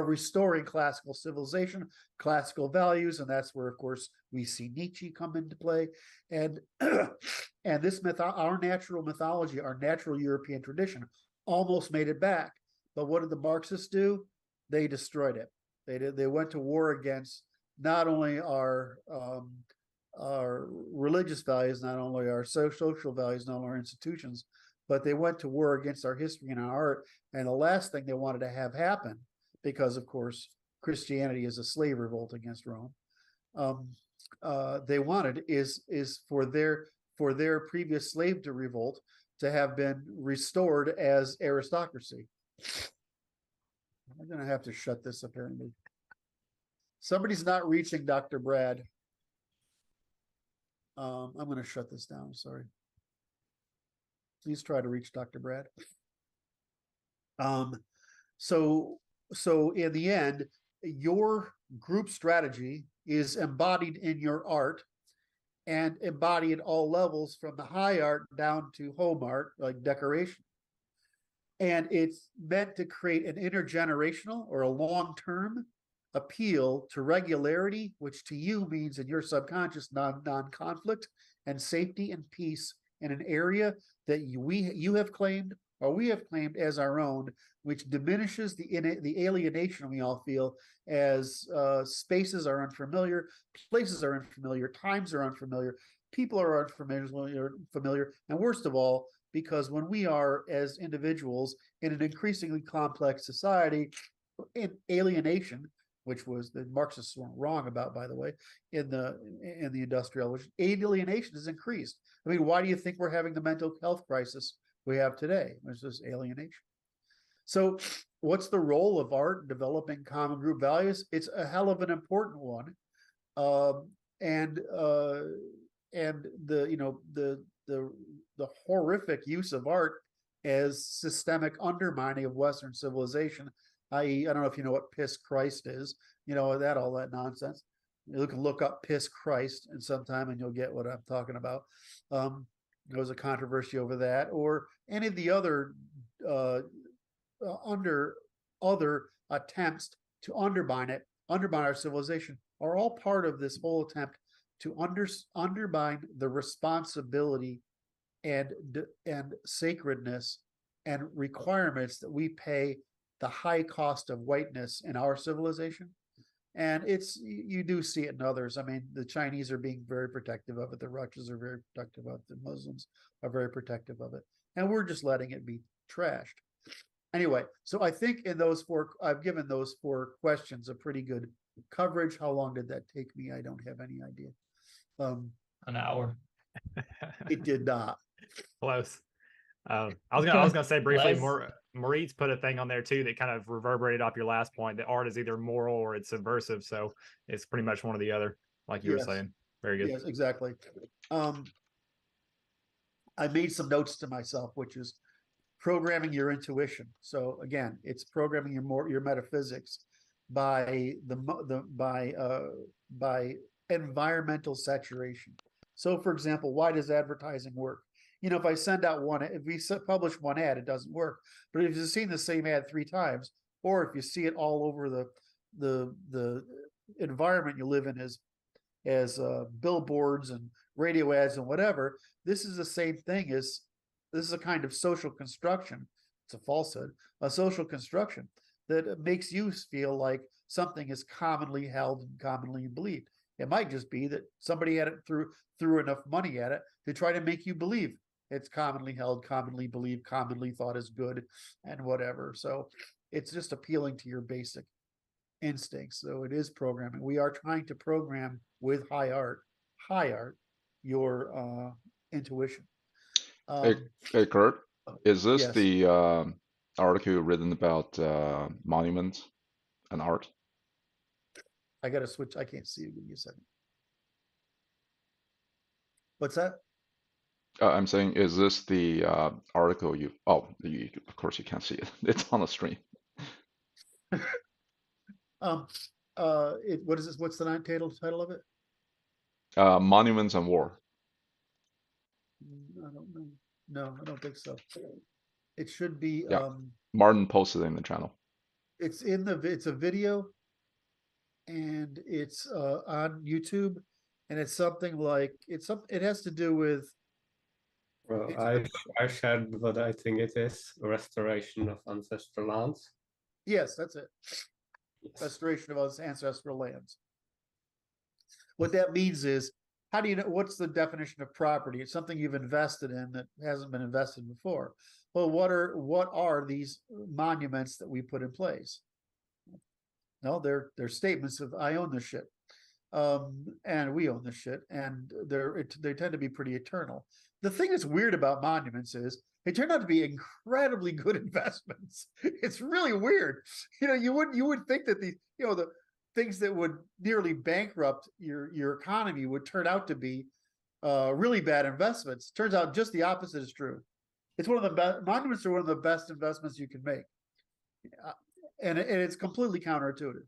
restoring classical civilization, classical values, and that's where, of course, we see Nietzsche come into play. And and this our natural mythology, our natural European tradition, almost made it back. But what did the Marxists do? They destroyed it. They went to war against not only our religious values, not only our social values, not only our institutions, but they went to war against our history and our art. And the last thing they wanted to have happen, because of course Christianity is a slave revolt against Rome, they wanted is for their previous slave to revolt to have been restored as aristocracy. I'm going to have to shut this apparently. Somebody's not reaching Dr. Brad. I'm going to shut this down. Sorry. Please try to reach Dr. Brad. So in the end, your group strategy is embodied in your art and embodied at all levels, from the high art down to home art, like decoration. And it's meant to create an intergenerational or a long-term appeal to regularity, which to you means in your subconscious non-conflict and safety and peace in an area that you have claimed or we have claimed as our own, which diminishes the alienation we all feel as spaces are unfamiliar, places are unfamiliar, times are unfamiliar, people are unfamiliar, and worst of all, because when we are as individuals in an increasingly complex society, in alienation, which was the Marxists were wrong about, by the way, in the industrial, which alienation has increased. I mean, why do you think we're having the mental health crisis we have today? It's just alienation. So what's the role of art in developing common group values? It's a hell of an important one. And the horrific use of art as systemic undermining of Western civilization, i.e., I don't know if you know what piss Christ is, all that nonsense. You can look up piss Christ in some time and you'll get what I'm talking about. There was a controversy over that, or any of the other other attempts to undermine our civilization are all part of this whole attempt to undermine the responsibility and sacredness and requirements that we pay the high cost of whiteness in our civilization. And you do see it in others. I mean, the Chinese are being very protective of it. The Russians are very protective of it. The Muslims are very protective of it. And we're just letting it be trashed. Anyway, so I think I've given those 4 questions a pretty good coverage. How long did that take me? I don't have any idea. An hour. It did not. Close. I was gonna say briefly, Less. Maurice put a thing on there too that kind of reverberated off your last point, that art is either moral or it's subversive. So it's pretty much one or the other, like you were saying. Very good. Yes, exactly. I made some notes to myself, which is programming your intuition. So again, it's programming your metaphysics by by environmental saturation. So for example, why does advertising work? If I send out if we publish one ad, it doesn't work. But if you've seen the same ad 3 times, or if you see it all over the environment you live in as billboards and radio ads and whatever, this is the same thing as, this is a kind of social construction. It's a falsehood, a social construction that makes you feel like something is commonly held and commonly believed. It might just be that somebody had it threw enough money at it to try to make you believe it's commonly held, commonly believed, commonly thought is good, and whatever. So it's just appealing to your basic instincts. So it is programming. We are trying to program with high art, your intuition. Hey, Curt, is this yes. the article written about monuments and art? I got to switch. I can't see you. Give me a second. What's that? I'm saying, is this the article you? Oh, of course you can't see it. It's on the screen. What is this? What's the title of it? Monuments and War. I don't know. No, I don't think so. It should be. Yeah. Martin posted it in the channel. It's a video, and it's on YouTube, and it's something like it has to do with. Well, I shared what I think it is: restoration of ancestral lands. Yes, that's it. Yes. Restoration of ancestral lands. What that means is, how do you know what's the definition of property? It's something you've invested in that hasn't been invested before. Well, what are these monuments that we put in place? No, they're statements of I own this shit, and we own this shit, and they tend to be pretty eternal. The thing that's weird about monuments is they turn out to be incredibly good investments. It's really weird. You would think that the things that would nearly bankrupt your economy would turn out to be really bad investments. Turns out just the opposite is true. It's one of the best. Monuments are one of the best investments you can make, and it's completely counterintuitive.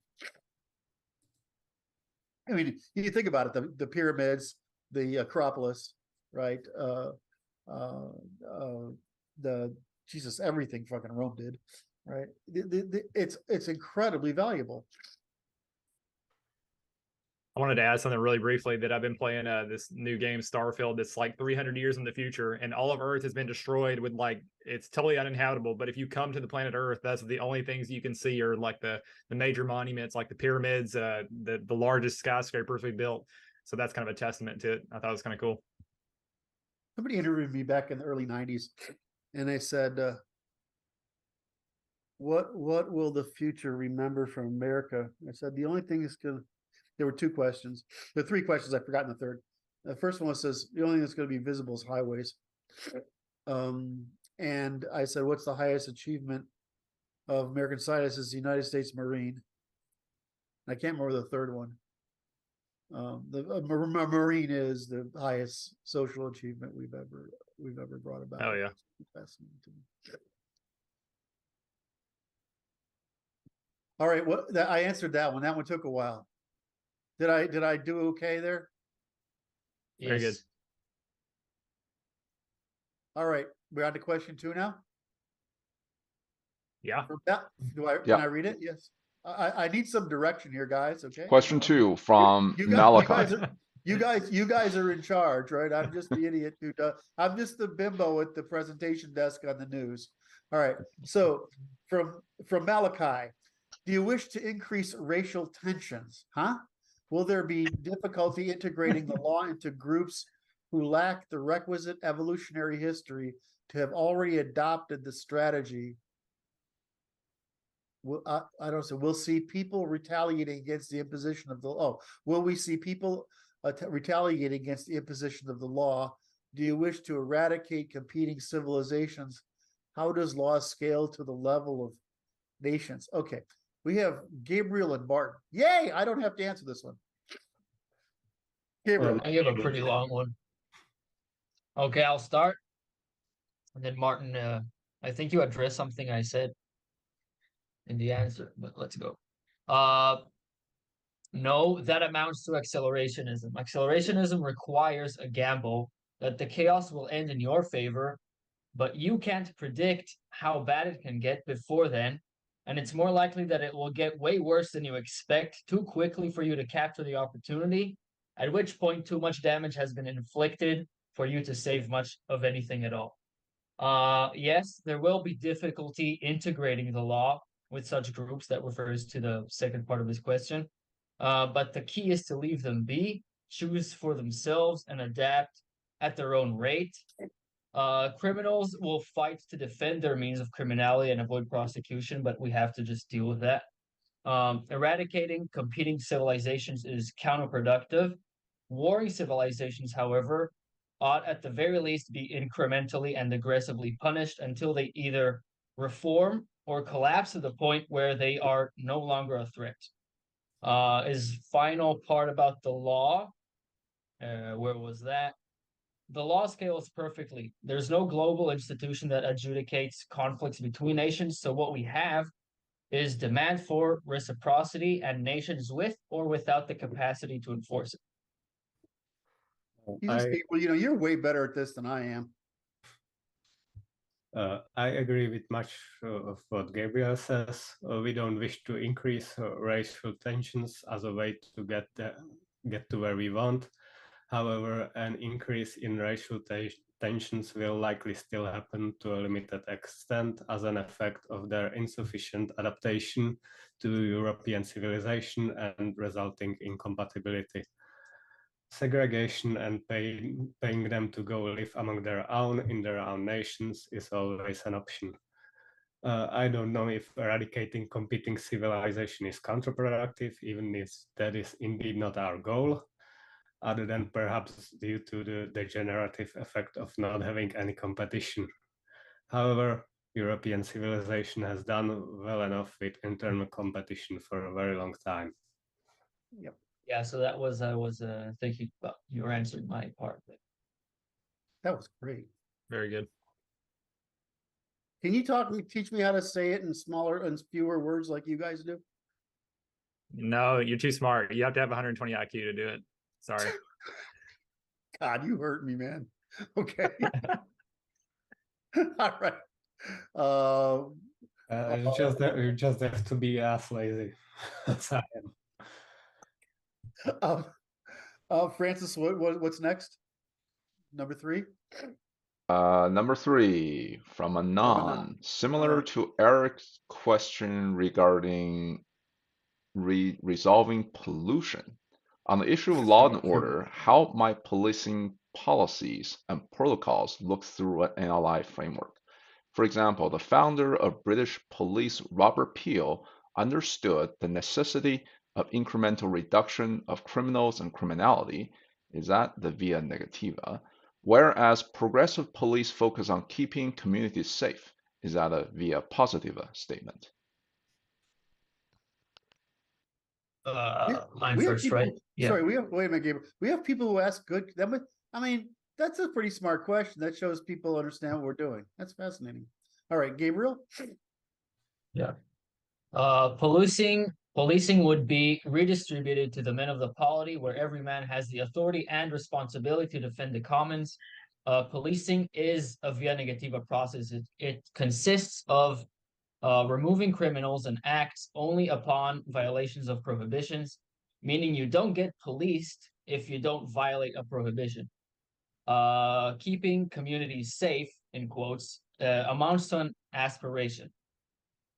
I mean, you think about it: the pyramids, the Acropolis, right? Everything fucking Rome did, right? It's incredibly valuable. I wanted to add something really briefly, that I've been playing this new game Starfield that's like 300 years in the future, and all of Earth has been destroyed with it's totally uninhabitable. But if you come to the planet Earth, that's the only things you can see are like the major monuments, like the pyramids, the largest skyscrapers we built. So that's kind of a testament to it. I thought it was kind of cool. Somebody interviewed me back in the early 90s, and they said, What will the future remember from America? I said the only thing is gonna. There were two questions. There are three questions. I've forgotten the third. The first one says the only thing that's going to be visible is highways. And I said, what's the highest achievement of American scientists? Is the United States Marine. I can't remember the third one. The Marine is the highest social achievement we've ever brought about. Oh yeah. Fascinating to me. All right, I answered that one. That one took a while. Did I do okay there? Very good. Yes. All right, we're on to question 2 now. Yeah. Yeah. Can Yeah. I read it? Yes. I need some direction here, guys. Okay. Question 2 from You Malachi. you guys are in charge, right? I'm just the idiot who does. I'm just the bimbo at the presentation desk on the news. All right. So from Malachi, do you wish to increase racial tensions? Huh? Will there be difficulty integrating the law into groups who lack the requisite evolutionary history to have already adopted the strategy? I don't say we'll see people retaliating against the imposition of the law. Will we see people retaliating against the imposition of the law? Do you wish to eradicate competing civilizations? How does law scale to the level of nations? Okay, we have Gabriel and Martin. Yay! I don't have to answer this one. Gabriel. I give a pretty long one. Okay, I'll start. And then Martin, I think you addressed something I said in the answer, but let's go. No, that amounts to accelerationism. Accelerationism requires a gamble that the chaos will end in your favor, but you can't predict how bad it can get before then. And it's more likely that it will get way worse than you expect too quickly for you to capture the opportunity, at which point too much damage has been inflicted for you to save much of anything at all. Yes, there will be difficulty integrating the law with such groups. That refers to the second part of this question. But the key is to leave them be, choose for themselves, and adapt at their own rate. Criminals will fight to defend their means of criminality and avoid prosecution, but we have to just deal with that. Eradicating competing civilizations is counterproductive. Warring civilizations, however, ought at the very least be incrementally and aggressively punished until they either reform or collapse to the point where they are no longer a threat. His final part about the law, where was that? The law scales perfectly. There's no global institution that adjudicates conflicts between nations. So what we have is demand for reciprocity and nations with or without the capacity to enforce it. Well, you're way better at this than I am. I agree with much of what Gabriel says. We don't wish to increase racial tensions as a way to get to where we want. However, an increase in racial tensions will likely still happen to a limited extent as an effect of their insufficient adaptation to European civilization and resulting incompatibility. Segregation and paying them to go live among their own in their own nations is always an option. I don't know if eradicating competing civilization is counterproductive, even if that is indeed not our goal, other than perhaps due to the degenerative effect of not having any competition. However, European civilization has done well enough with internal competition for a very long time. Yep. Yeah, so that was I was thinking about you answered my part. That was great. Very good. Can you teach me how to say it in smaller and fewer words like you guys do? No, you're too smart. You have to have 120 IQ to do it. Sorry. God, you hurt me, man. Okay. All right. You just have to be as lazy as I am. Francis, what's next? Number 3? Number 3 from Anon. Similar to Eric's question regarding resolving pollution. On the issue of law and order, how might policing policies and protocols look through an NLI framework? For example, the founder of British police, Robert Peel, understood the necessity of incremental reduction of criminals and criminality, is that the via negativa, whereas progressive police focus on keeping communities safe, is that a via positiva statement? Mine We have first, people, right? Yeah. sorry, wait a minute, Gabriel. We have people who ask good, I mean, that's a pretty smart question. That shows people understand what we're doing. That's fascinating. All right, Gabriel? Yeah. Policing would be redistributed to the men of the polity, where every man has the authority and responsibility to defend the commons. Policing is a via negativa process. It consists of removing criminals and acts only upon violations of prohibitions, meaning you don't get policed if you don't violate a prohibition. Keeping communities safe, in quotes, amounts to an aspiration,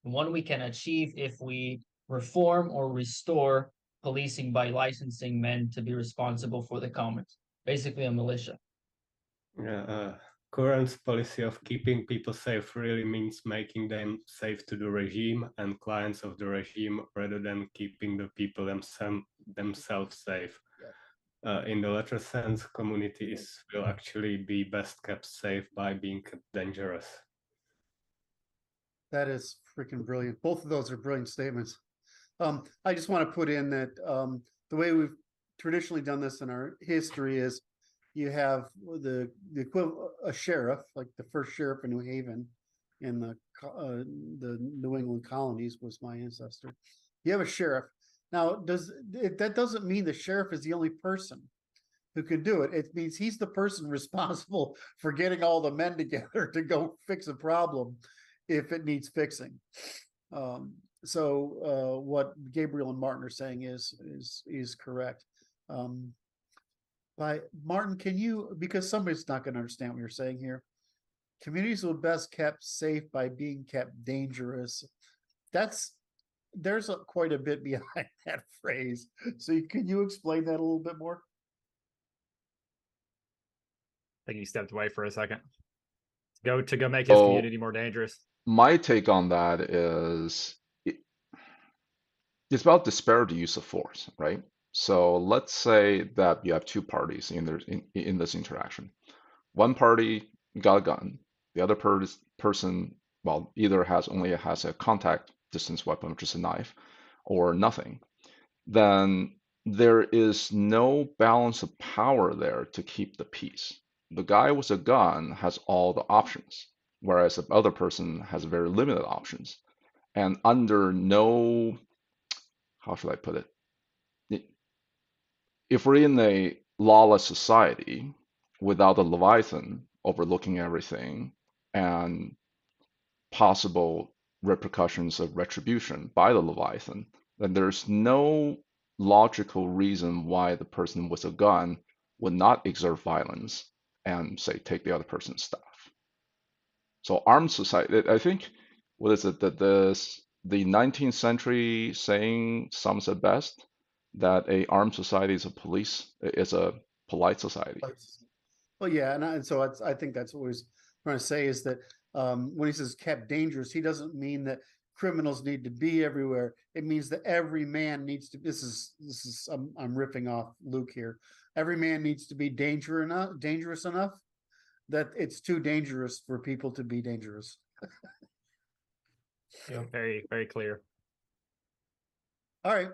one we can achieve if we reform or restore policing by licensing men to be responsible for the commons, basically a militia. Current policy of keeping people safe really means making them safe to the regime and clients of the regime rather than keeping the people themselves safe. In the latter sense, communities will actually be best kept safe by being kept dangerous. That is freaking brilliant. Both of those are brilliant statements. I just want to put in that the way we've traditionally done this in our history is you have the equivalent, a sheriff, like the first sheriff in New Haven in the New England colonies was my ancestor. You have a sheriff. Now, that doesn't mean the sheriff is the only person who can do it. It means he's the person responsible for getting all the men together to go fix a problem if it needs fixing. So what Gabriel and Martin are saying is correct. By Martin, can you, because somebody's not going to understand what you're saying here, communities will best kept safe by being kept dangerous. There's quite a bit behind that phrase. So can you explain that a little bit more? I think he stepped away for a second. To go make his community more dangerous. My take on that is it's about disparate use of force, right? So let's say that you have two parties in this interaction. One party got a gun. The other person, well, either only has a contact distance weapon, which is a knife, or nothing. Then there is no balance of power there to keep the peace. The guy with a gun has all the options, whereas the other person has very limited options. And under no, how should I put it? If we're in a lawless society without a Leviathan overlooking everything and possible repercussions of retribution by the Leviathan, then there's no logical reason why the person with a gun would not exert violence and, say, take the other person's stuff. So armed society, I think, what is it, that the 19th century saying sums it best, that a armed society is a polite society. Well, yeah, and so I think that's what he's trying to say is that when he says kept dangerous, he doesn't mean that criminals need to be everywhere. It means that every man needs to. This is I'm ripping off Luke here. Every man needs to be dangerous enough that it's too dangerous for people to be dangerous. Yeah, very, very clear. All right,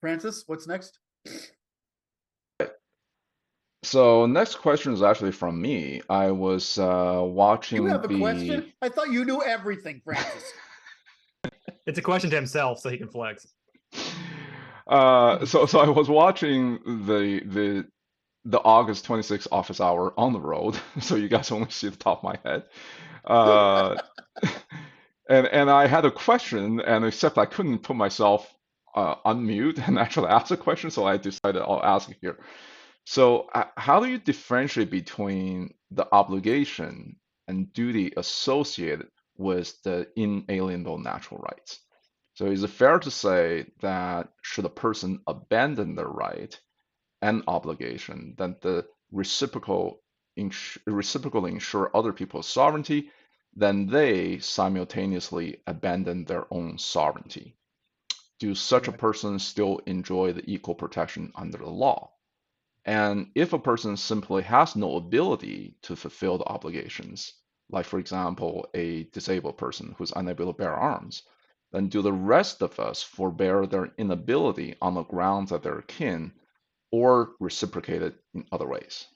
Francis, what's next? So next question is actually from me. I was watching. You have a question? I thought you knew everything, Francis. It's a question to himself, so he can flex. So I was watching the August 26th office hour on the road, so you guys only see the top of my head. And I had a question, and except I couldn't put myself unmute and actually ask a question, so I decided I'll ask it here. So how do you differentiate between the obligation and duty associated with the inalienable natural rights? So is it fair to say that should a person abandon their right and obligation, then the reciprocally ensure other people's sovereignty then they simultaneously abandon their own sovereignty. Do such a Correct. person still enjoy the equal protection under the law? And if a person simply has no ability to fulfill the obligations, like for example, a disabled person who's unable to bear arms, then do the rest of us forbear their inability on the grounds that they're kin or reciprocate it in other ways?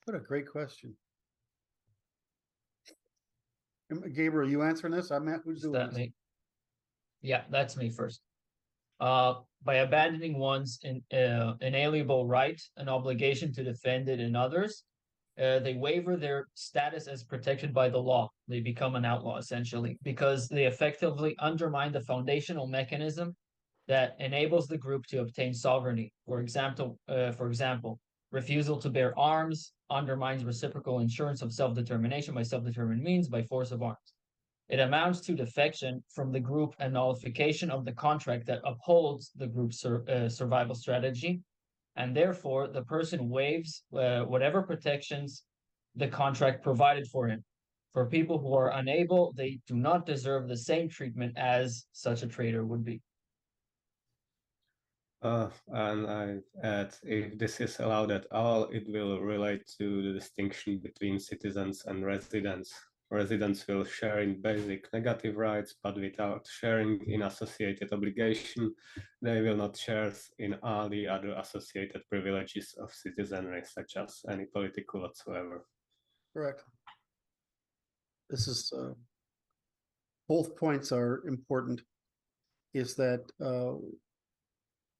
What a great question. Gabriel, you answering this? I'm at, who's Is doing that this? me? Yeah, that's me first. By abandoning one's inalienable right and obligation to defend it in others, they waiver their status as protected by the law. They become an outlaw essentially because they effectively undermine the foundational mechanism that enables the group to obtain sovereignty. For example, refusal to bear arms undermines reciprocal assurance of self-determination by self-determined means by force of arms. It amounts to defection from the group and nullification of the contract that upholds the group's survival strategy, and therefore the person waives whatever protections the contract provided for him. For people who are unable, they do not deserve the same treatment as such a traitor would be. And I add, if this is allowed at all, it will relate to the distinction between citizens and residents. Residents will share in basic negative rights, but without sharing in associated obligation, they will not share in all the other associated privileges of citizenry, such as any political whatsoever. Correct. This is, both points are important, is that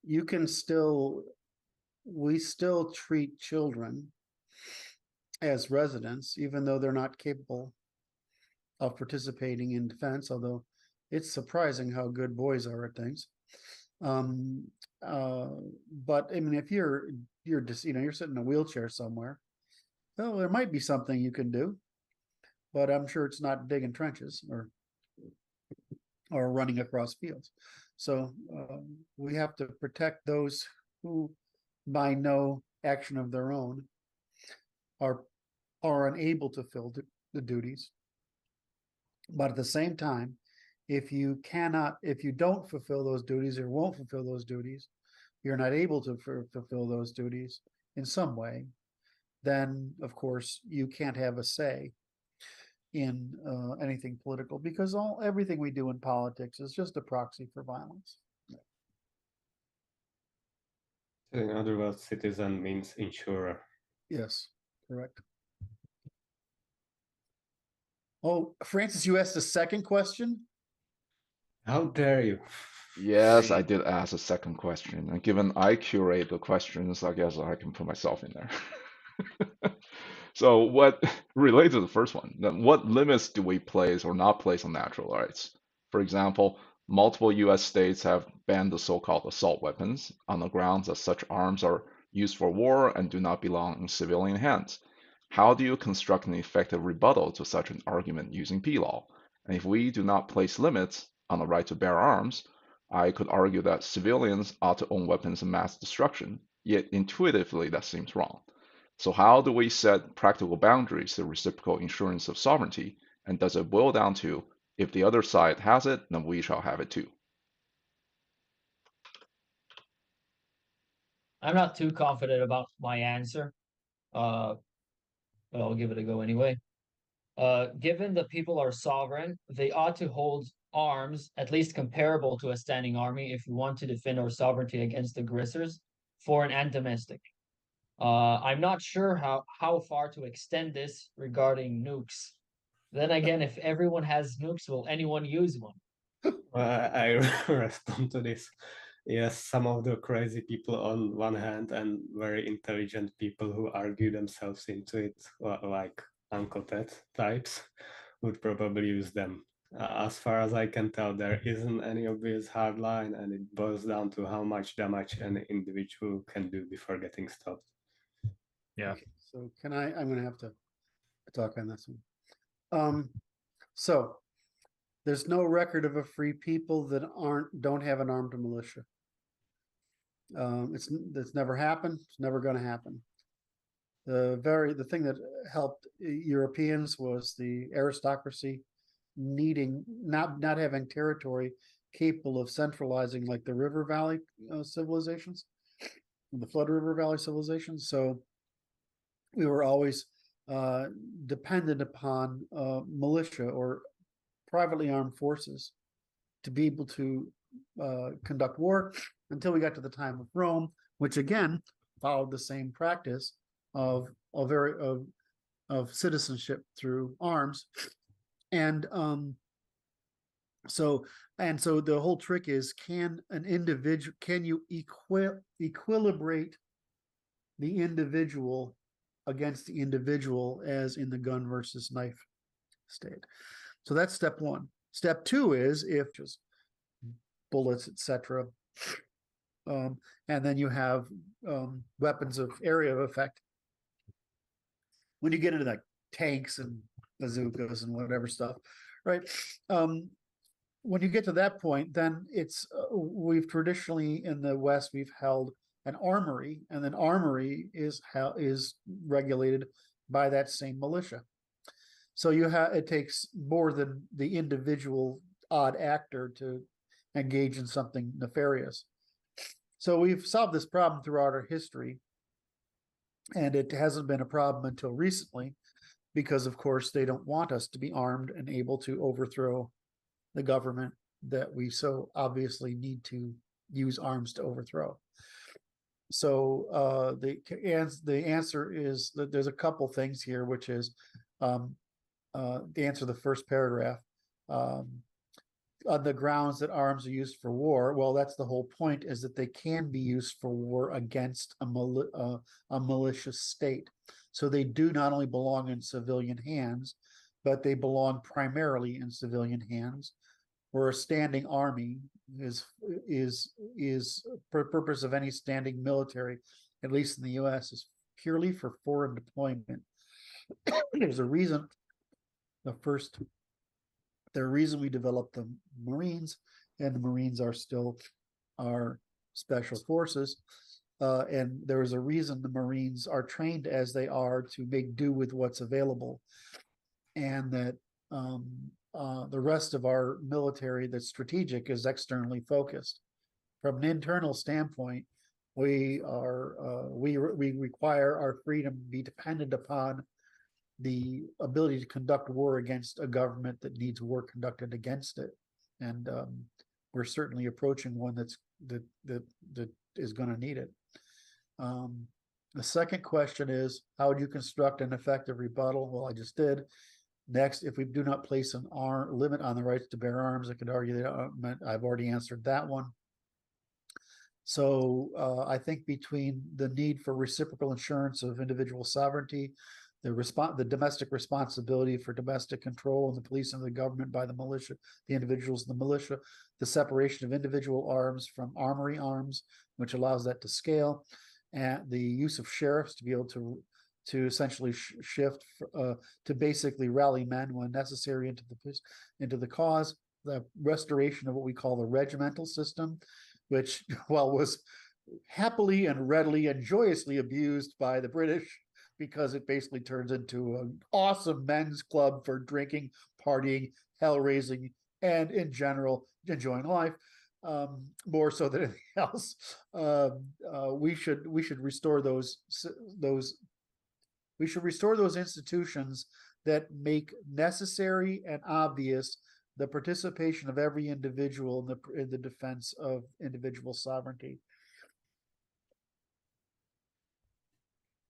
you can still, we still treat children as residents, even though they're not capable of participating in defense, although it's surprising how good boys are at things. But I mean, if you're just, you're sitting in a wheelchair somewhere, well, there might be something you can do, but I'm sure it's not digging trenches or running across fields. So we have to protect those who, by no action of their own, are unable to fill the duties. But at the same time, if you don't fulfill those duties or won't fulfill those duties, you're not able to fulfill those duties in some way, then of course you can't have a say in anything political, because everything we do in politics is just a proxy for violence. In other words, citizen means insurer. Yes, correct. Oh, Francis, you asked a second question? How dare you? Yes, I did ask a second question, and given I curate the questions, I guess I can put myself in there. So what related to the first one, then what limits do we place or not place on natural rights? For example, multiple US states have banned the so-called assault weapons on the grounds that such arms are used for war and do not belong in civilian hands. How do you construct an effective rebuttal to such an argument using P law? And if we do not place limits on the right to bear arms, I could argue that civilians ought to own weapons of mass destruction, yet intuitively that seems wrong. So how do we set practical boundaries to reciprocal insurance of sovereignty? And does it boil down to, if the other side has it, then we shall have it too? I'm not too confident about my answer, but I'll give it a go anyway. Given that people are sovereign, they ought to hold arms at least comparable to a standing army if we want to defend our sovereignty against aggressors, foreign and domestic. I'm not sure how far to extend this regarding nukes. Then again, if everyone has nukes, will anyone use one? I respond to this. Yes, some of the crazy people on one hand and very intelligent people who argue themselves into it, like Uncle Ted types, would probably use them. As far as I can tell, there isn't any obvious hard line, and it boils down to how much damage an individual can do before getting stopped. Yeah. Okay, so I'm gonna have to talk on this one. So there's no record of a free people that don't have an armed militia. It's never happened. It's never going to happen. the thing that helped Europeans was the aristocracy needing not having territory capable of centralizing like the river valley civilizations, the flood river valley civilizations. So we were always dependent upon militia or privately armed forces to be able to conduct war until we got to the time of Rome, which again followed the same practice of citizenship through arms. And so the whole trick is, can you equilibrate the individual against the individual, as in the gun versus knife state? So that's step one. Step two is if just bullets, etc. And then you have weapons of area of effect. When you get into like tanks and bazookas and whatever stuff, right? When you get to that point, then it's we've traditionally in the West we've held an armory, and then armory is regulated by that same militia. So it takes more than the individual odd actor to engage in something nefarious. So we've solved this problem throughout our history, and it hasn't been a problem until recently, because of course they don't want us to be armed and able to overthrow the government that we so obviously need to use arms to overthrow. So the answer is that there's a couple things here, which is the answer to the first paragraph. On the grounds that arms are used for war, well, that's the whole point, is that they can be used for war against a malicious state. So they do not only belong in civilian hands, but they belong primarily in civilian hands, where a standing army is for purpose of any standing military, at least in the US, is purely for foreign deployment. There's a reason the reason we developed the Marines, and the Marines are still our special forces. And there is a reason the Marines are trained as they are, to make do with what's available. And that the rest of our military that's strategic is externally focused. From an internal standpoint, we require our freedom to be dependent upon the ability to conduct war against a government that needs war conducted against it. And we're certainly approaching one that is going to need it. The second question is, how would you construct an effective rebuttal? Well, I just did. Next, if we do not place an limit on the rights to bear arms, I could argue that I've already answered that one. So I think between the need for reciprocal assurance of individual sovereignty, the domestic responsibility for domestic control and the policing of the government by the militia, the individuals in the militia, the separation of individual arms from armory arms, which allows that to scale, and the use of sheriffs to be able to essentially shift to basically rally men when necessary into the cause, the restoration of what we call the regimental system, which, well, was happily and readily and joyously abused by the British, because it basically turns into an awesome men's club for drinking, partying, hell raising, and in general enjoying life. More so than anything else. We should restore those institutions that make necessary and obvious the participation of every individual in the defense of individual sovereignty.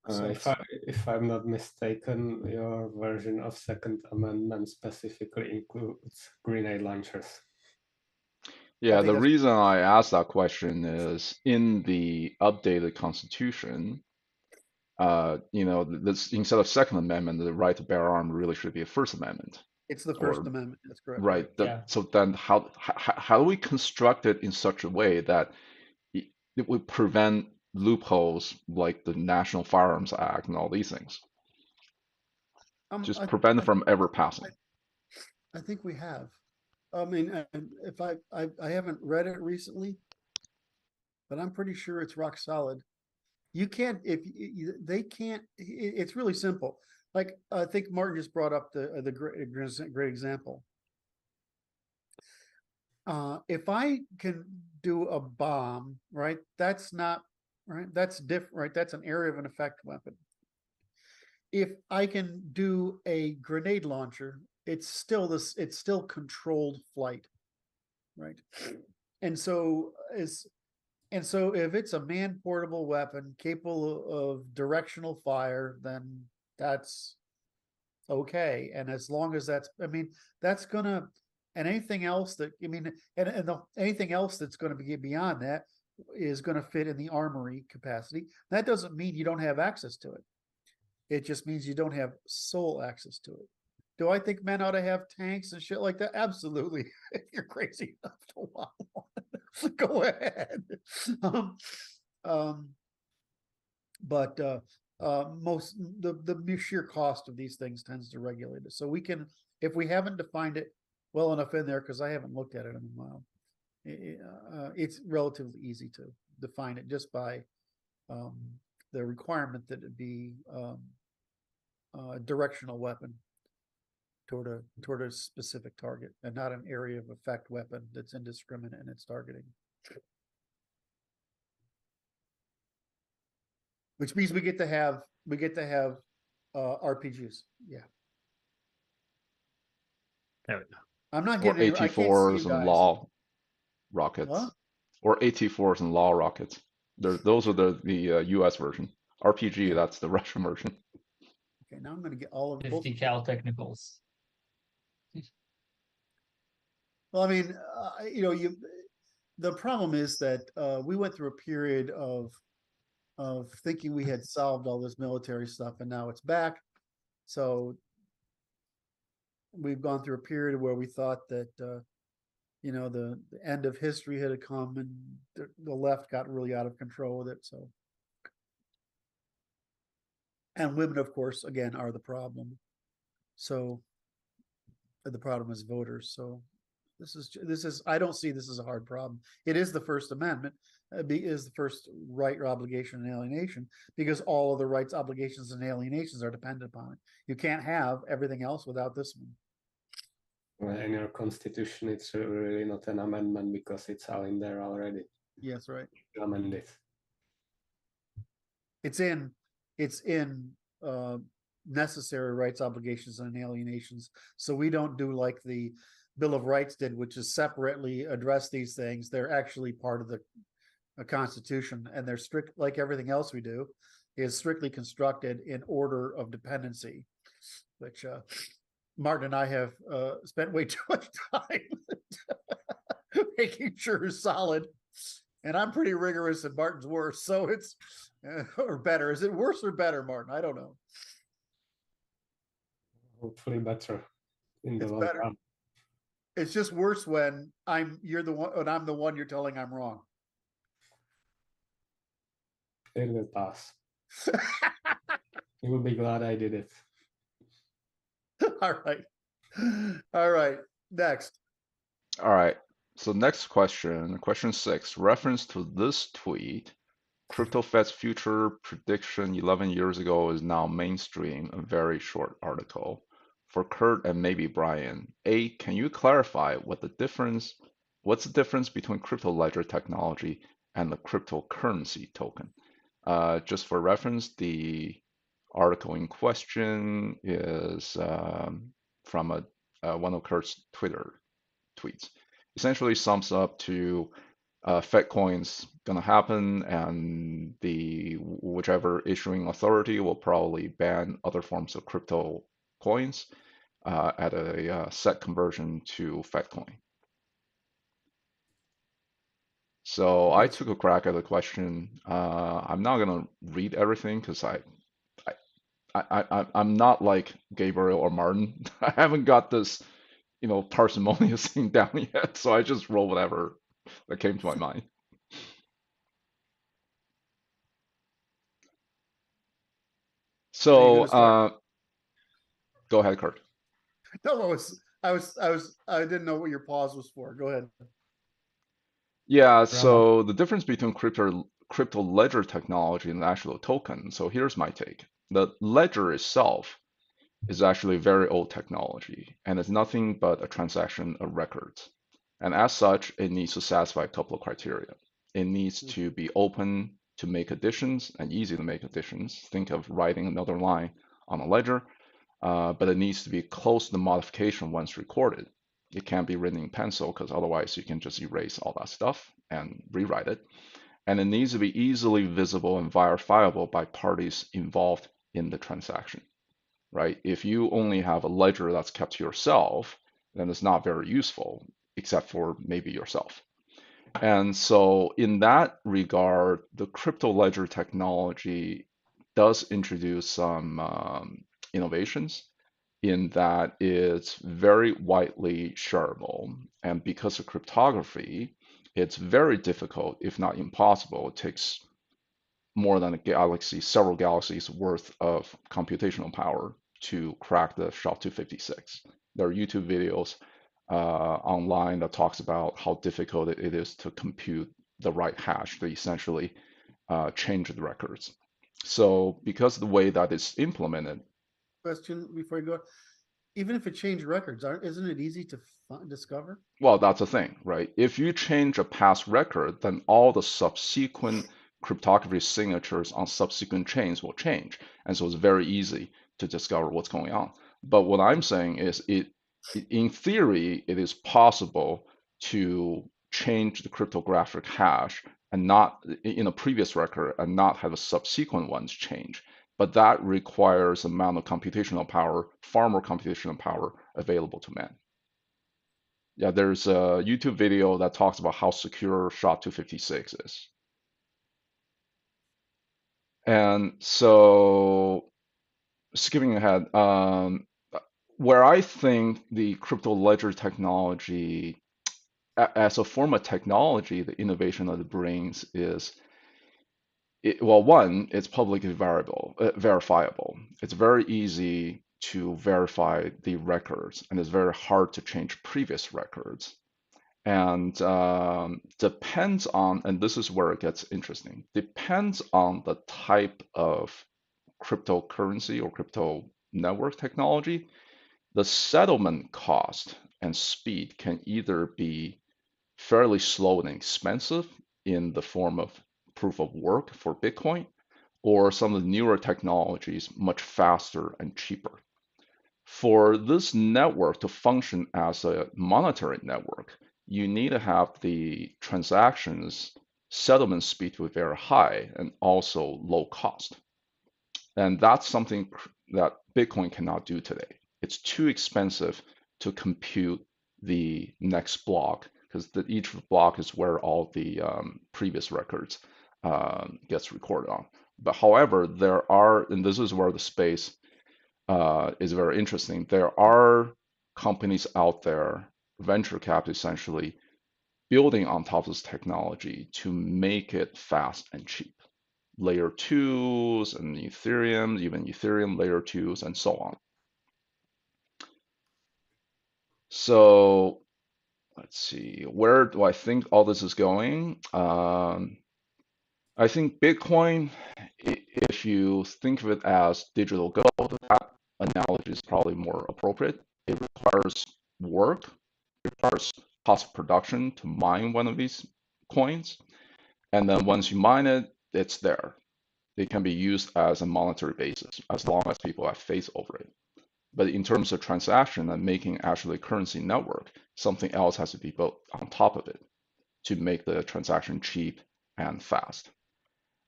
If I'm not mistaken, your version of Second Amendment specifically includes grenade launchers. Yeah, the reason I asked that question is, in the updated Constitution, this, instead of Second Amendment, the right to bear arms really should be a First Amendment. It's the First Amendment. That's correct. Right. Yeah. So then, how do we construct it in such a way that it would prevent loopholes like the National Firearms Act and all these things? Just prevent it from ever passing. I think we have. I mean, if I haven't read it recently, but I'm pretty sure it's rock solid. You can't, they can't, it's really simple. Like, I think Martin just brought up the great example. If I can do a bomb, right, that's not, right, that's different, right, that's an area of an effect weapon. If I can do a grenade launcher, it's still controlled flight, right? And so if it's a man-portable weapon capable of directional fire, then that's okay. And as long as that's, I mean, that's gonna, and anything else that, I mean, anything else that's gonna be beyond that is gonna fit in the armory capacity. That doesn't mean you don't have access to it. It just means you don't have sole access to it. Do I think men ought to have tanks and shit like that? Absolutely. If you're crazy enough to want one, go ahead. But most the sheer cost of these things tends to regulate it. So we can, if we haven't defined it well enough in there, because I haven't looked at it in a while, it's relatively easy to define it just by the requirement that it be a directional weapon toward a specific target, and not an area of effect weapon that's indiscriminate in its targeting. Which means we get to have RPGs. Yeah. There we go. I'm not Or getting. I can't see you AT4s and guys. law rockets. What? Or AT4s and law rockets. Those are the US version. RPG, that's the Russian version. Okay, now I'm going to get all of both. 50 cal technicals. Well, I mean, the problem is that we went through a period of thinking we had solved all this military stuff, and now it's back. So we've gone through a period where we thought that the end of history had come, and the left got really out of control with it. So, and women, of course, again, are the problem. So the problem is voters. So this is I don't see this as a hard problem. It is the First Amendment. Is the first right or obligation and alienation, because all of the rights, obligations, and alienations are dependent upon it. You can't have everything else without this one. In your constitution, it's really not an amendment because it's all in there already. Yes, right. Amend it. It's in necessary rights, obligations, and alienations. So we don't do like the Bill of Rights did, which is separately address these things. They're actually part of the Constitution, and they're strict, like everything else we do, is strictly constructed in order of dependency, which Martin and I have spent way too much time making sure is solid. And I'm pretty rigorous, and Martin's worse. So it's or better. Is it worse or better, Martin? I don't know. Hopefully better in the It's long better. run. It's just worse when you're the one, and I'm the one you're telling I'm wrong. It will pass. You will be glad I did it. All right. All right. Next. All right. So next question 6. Reference to this tweet. CryptoFed's future prediction 11 years ago is now mainstream, a very short article. For Curt and maybe Bryan, A, can you clarify what's the difference between crypto ledger technology and the cryptocurrency token? Just for reference, the article in question is from one of Curt's Twitter tweets. Essentially sums up to FedCoin's gonna happen, and the whichever issuing authority will probably ban other forms of crypto coins at a set conversion to FedCoin. So I took a crack at the question. I'm not gonna read everything because I'm not like Gabriel or Martin. I haven't got this, parsimonious thing down yet. So I just roll whatever that came to my mind. So go ahead, Curt. No, I didn't know what your pause was for. Go ahead. Yeah, so the difference between crypto ledger technology and actual token. So here's my take. The ledger itself is actually very old technology, and it's nothing but a transaction of records. And as such, it needs to satisfy a couple of criteria. It needs to be open to make additions and easy to make additions. Think of writing another line on a ledger, but it needs to be close to the modification once recorded. It can't be written in pencil because otherwise you can just erase all that stuff and rewrite it. And it needs to be easily visible and verifiable by parties involved in the transaction, right? If you only have a ledger that's kept to yourself, then it's not very useful, except for maybe yourself. And so in that regard, the crypto ledger technology does introduce some innovations in that it's very widely shareable. And because of cryptography, it's very difficult, if not impossible. It takes more than a galaxy, several galaxies worth of computational power to crack the SHA-256. There are YouTube videos online that talks about how difficult it is to compute the right hash to essentially change the records. So because of the way that it's implemented. Question before you go. Even if it changed records, isn't it easy to discover? Well, that's the thing, right? If you change a past record, then all the subsequent cryptography signatures on subsequent chains will change. And so it's very easy to discover what's going on. But what I'm saying is in theory, it is possible to change the cryptographic hash and not in a previous record and not have a subsequent ones change. But that requires amount of computational power, far more computational power available to man. Yeah, there's a YouTube video that talks about how secure SHA-256 is. And so, skipping ahead, where I think the crypto ledger technology, as a form of technology, the innovation that it brings is, well, one, it's publicly verifiable. It's very easy to verify the records, and it's very hard to change previous records. And depends on, and this is where it gets interesting, depends on the type of cryptocurrency or crypto network technology, the settlement cost and speed can either be fairly slow and expensive in the form of proof of work for Bitcoin, or some of the newer technologies much faster and cheaper. For this network to function as a monetary network, you need to have the transactions settlement speed to be very high and also low cost. And that's something that Bitcoin cannot do today. It's too expensive to compute the next block because each block is where all the previous records gets recorded on. But however, there are, and this is where the space is very interesting. There are companies out there, venture capital essentially, building on top of this technology to make it fast and cheap. Layer 2s and Ethereum, even Ethereum layer 2s and so on. So let's see, where do I think all this is going? I think Bitcoin, if you think of it as digital gold, that analogy is probably more appropriate. It requires work, it requires cost of production to mine one of these coins. And then once you mine it, it's there. It can be used as a monetary basis as long as people have faith over it. But in terms of transaction and making actually a currency network, something else has to be built on top of it to make the transaction cheap and fast.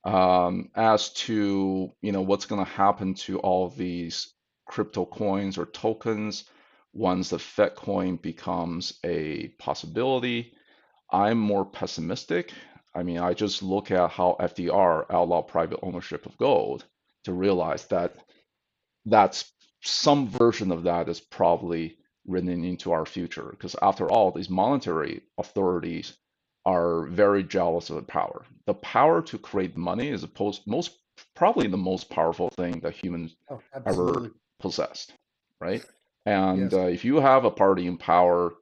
As to what's going to happen to all of these crypto coins or tokens once the FedCoin becomes a possibility, I'm more pessimistic. I mean, I just look at how FDR outlawed private ownership of gold to realize that that's some version of that is probably written into our future. Because after all, these monetary authorities are very jealous of the power. The power to create money is probably the most powerful thing that humans ever possessed, right? And Yes. if you have a party in power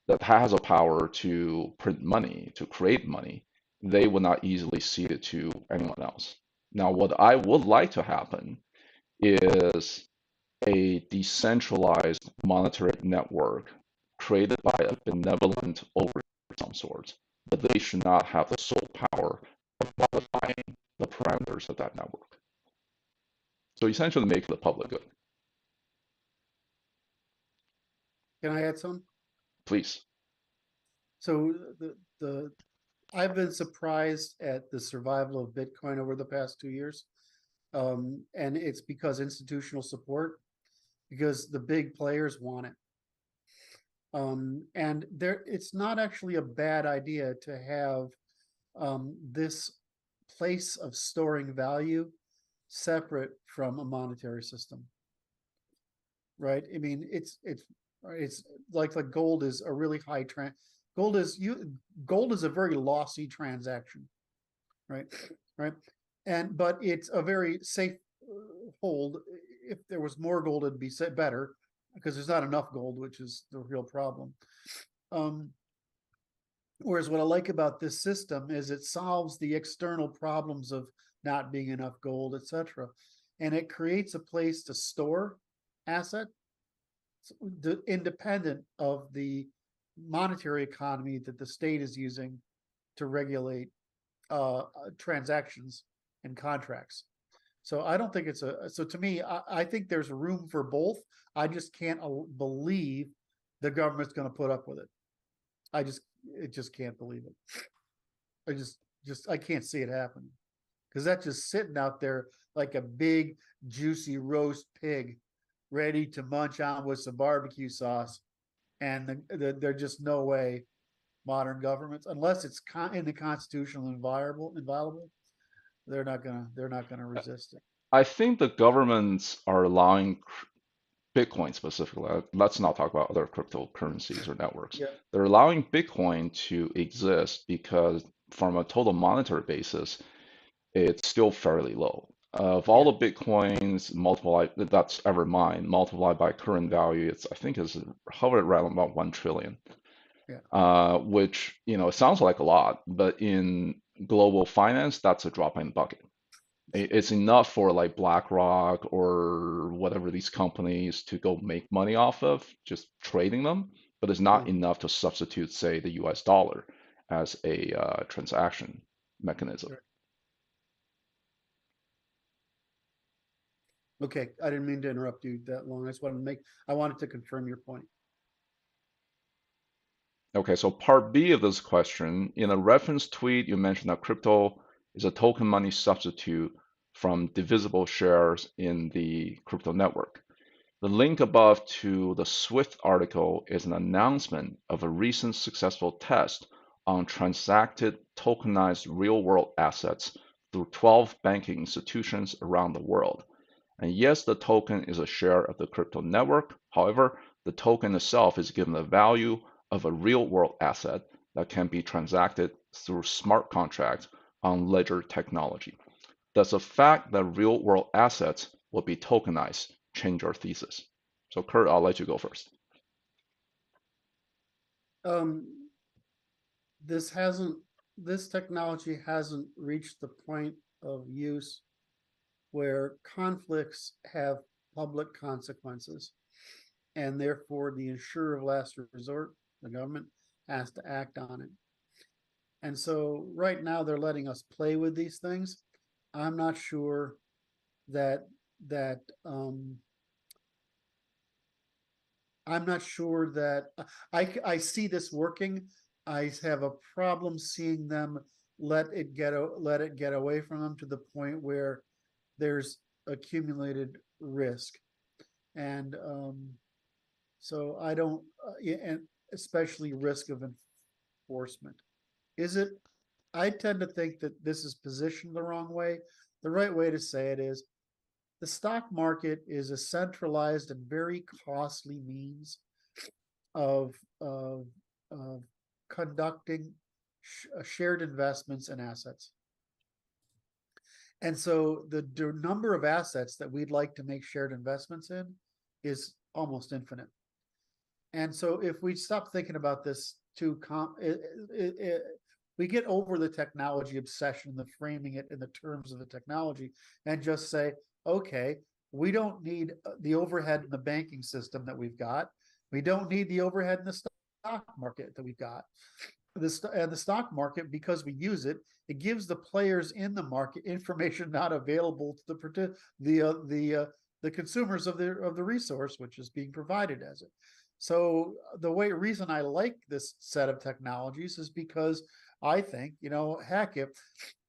that has a power to print money, to create money, they would not easily cede it to anyone else. Now, what I would like to happen is a decentralized monetary network created by a benevolent overseer of some sort, but they should not have the sole power of modifying the parameters of that network. So essentially make the public good. Can I add some? Please. So I've been surprised at the survival of Bitcoin over the past 2 years. And it's because institutional support, because the big players want it. And it's not actually a bad idea to have this place of storing value separate from a monetary system, right? I mean, it's like gold is a really high gold is a very lossy transaction, right? But it's a very safe hold. If there was more gold, it'd be better, because there's not enough gold, which is the real problem. Whereas what I like about this system is it solves the external problems of not being enough gold, etc. And it creates a place to store asset independent of the monetary economy that the state is using to regulate transactions and contracts. So I don't think so to me, I think there's room for both. I just can't believe the government's going to put up with it. I just can't believe it. I can't see it happening, because that's just sitting out there like a big juicy roast pig ready to munch on with some barbecue sauce. And there's just no way modern governments, unless it's in the constitutional inviolable, they're not gonna resist it. I think the governments are allowing Bitcoin specifically. Let's not talk about other cryptocurrencies or networks. Yeah. They're allowing Bitcoin to exist because, from a total monetary basis, it's still fairly low. Of all the Bitcoins that's ever mined, multiplied by current value, I think is hovered around about 1 trillion. Yeah. Which, it sounds like a lot, but in global finance, that's a drop in the bucket. It's enough for like BlackRock or whatever these companies to go make money off of just trading them, but it's not enough to substitute, say, the US dollar as a transaction mechanism. Sure. Okay, I didn't mean to interrupt you that long. I wanted to confirm your point. Okay, so part B of this question, in a reference tweet, you mentioned that crypto is a token money substitute from divisible shares in the crypto network. The link above to the Swift article is an announcement of a recent successful test on transacted tokenized real-world assets through 12 banking institutions around the world. And yes, the token is a share of the crypto network. However, the token itself is given the value of a real-world asset that can be transacted through smart contracts on ledger technology. Does the fact that real-world assets will be tokenized change your thesis? So Curt, I'll let you go first. This technology hasn't reached the point of use where conflicts have public consequences, and therefore the insurer of last resort, the government, has to act on it. And so right now they're letting us play with these things. I'm not sure that I see this working. I have a problem seeing them let it get away from them to the point where there's accumulated risk. And so I don't, and especially risk of enforcement. I tend to think that this is positioned the wrong way. The right way to say it is, the stock market is a centralized and very costly means of conducting shared investments and assets. And so the number of assets that we'd like to make shared investments in is almost infinite. And so if we stop thinking about this we get over the technology obsession, the framing it in the terms of the technology, and just say, okay, we don't need the overhead in the banking system that we've got. We don't need the overhead in the stock market that we've got. The stock market, because we use it, it gives the players in the market information not available to the consumers of the resource, which is being provided as it. So the reason I like this set of technologies is because I think, heck,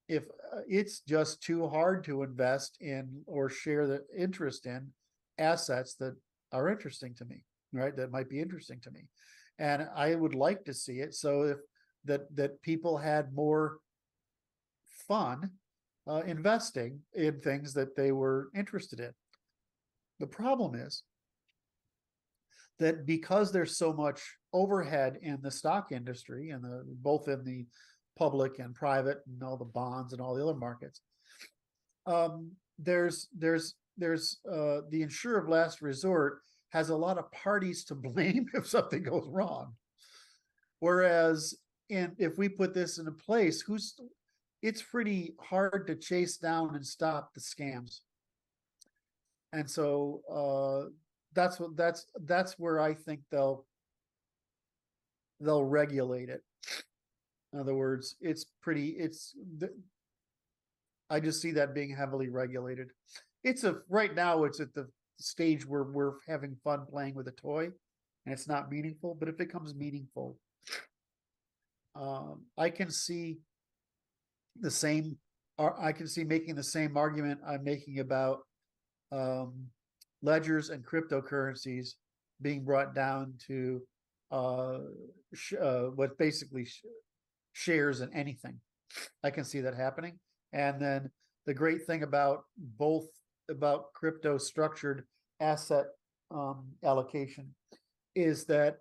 if it's just too hard to invest in or share the interest in assets that are interesting to me, right? That might be interesting to me. And I would like to see it so if that people had more fun investing in things that they were interested in. The problem is that because there's so much overhead in the stock industry and both in the public and private and all the bonds and all the other markets, there's the insurer of last resort has a lot of parties to blame if something goes wrong. Whereas if we put this into place, it's pretty hard to chase down and stop the scams. And so that's where I think they'll regulate it. In other words, I just see that being heavily regulated. Right now it's at the stage where we're having fun playing with a toy and it's not meaningful, but if it becomes meaningful, I can see making the same argument I'm making about ledgers and cryptocurrencies being brought down to what basically shares in anything. I can see that happening. And then the great thing about crypto structured asset allocation is that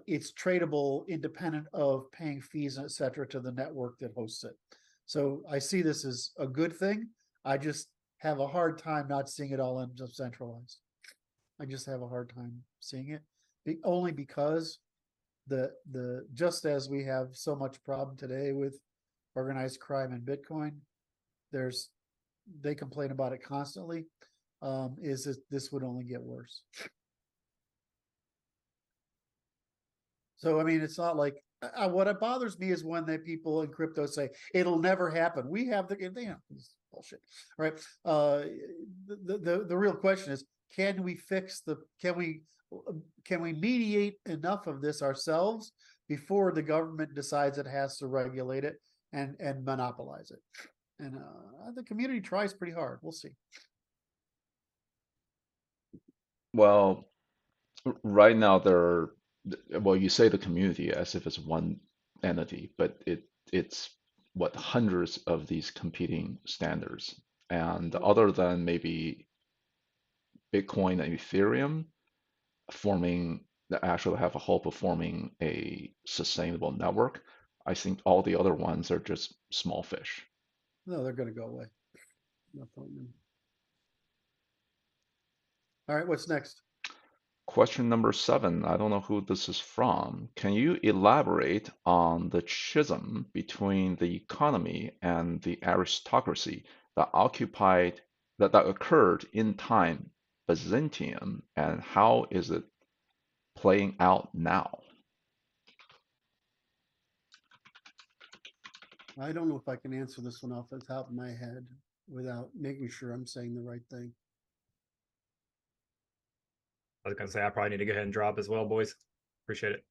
it's tradable independent of paying fees, et cetera, to the network that hosts it. So I see this as a good thing. I just have a hard time not seeing it all centralized. I just have a hard time seeing it, only because just as we have so much problem today with organized crime and Bitcoin, they complain about it constantly. This would only get worse. So, I mean, it's not like what bothers me is when the people in crypto say it'll never happen. We have this bullshit, right? The real question is, can we mediate enough of this ourselves before the government decides it has to regulate it and monopolize it? And the community tries pretty hard. We'll see. Well, right now you say the community as if it's one entity, but it's what, hundreds of these competing standards. And other than maybe Bitcoin and Ethereum that actually have a hope of forming a sustainable network, I think all the other ones are just small fish. No, they're going to go away. All right, what's next? Question number 7. I don't know who this is from. Can you elaborate on the schism between the economy and the aristocracy that occurred in time Byzantium, and how is it playing out now? I don't know if I can answer this one off the top of my head without making sure I'm saying the right thing. I was gonna say I probably need to go ahead and drop as well, boys. Appreciate it.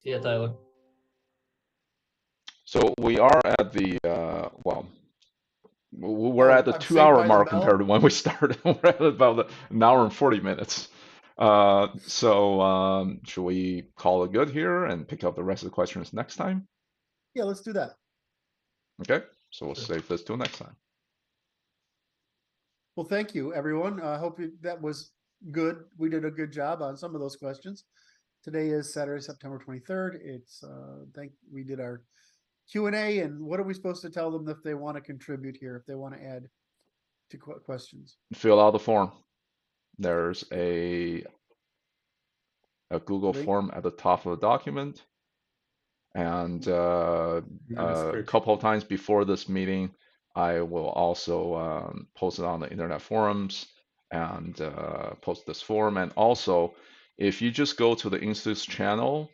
See ya, Tyler. So we are at the we're at the I'm 2 hour saved by the mark bell? compared to when we started. We're at about an hour and 40 minutes. So should we call it good here and pick up the rest of the questions next time? Yeah, let's do that. Okay, so we'll Sure. save this till next time. Well, thank you, everyone. I hope that was good. We did a good job on some of those questions. Today is Saturday, September 23rd. We did our Q&A, and what are we supposed to tell them if they want to contribute here, if they want to add to questions? Fill out the form. There's a a Google Link. form at the top of the document. And the a description. couple of times before this meeting, I will also post it on the internet forums and post this form. And also, if you just go to the Institute's channel,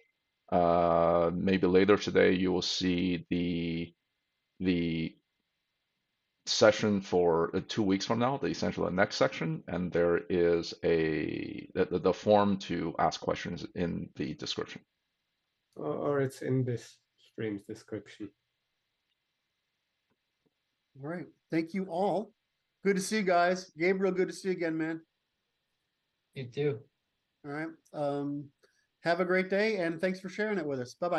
maybe later today, you will see the session for 2 weeks from now, essentially the next section, and there is the form to ask questions in the description. Or it's in this stream's description. All right. Thank you all. Good to see you guys. Gabriel, good to see you again, man. You too. All right. Have a great day and thanks for sharing it with us. Bye-bye.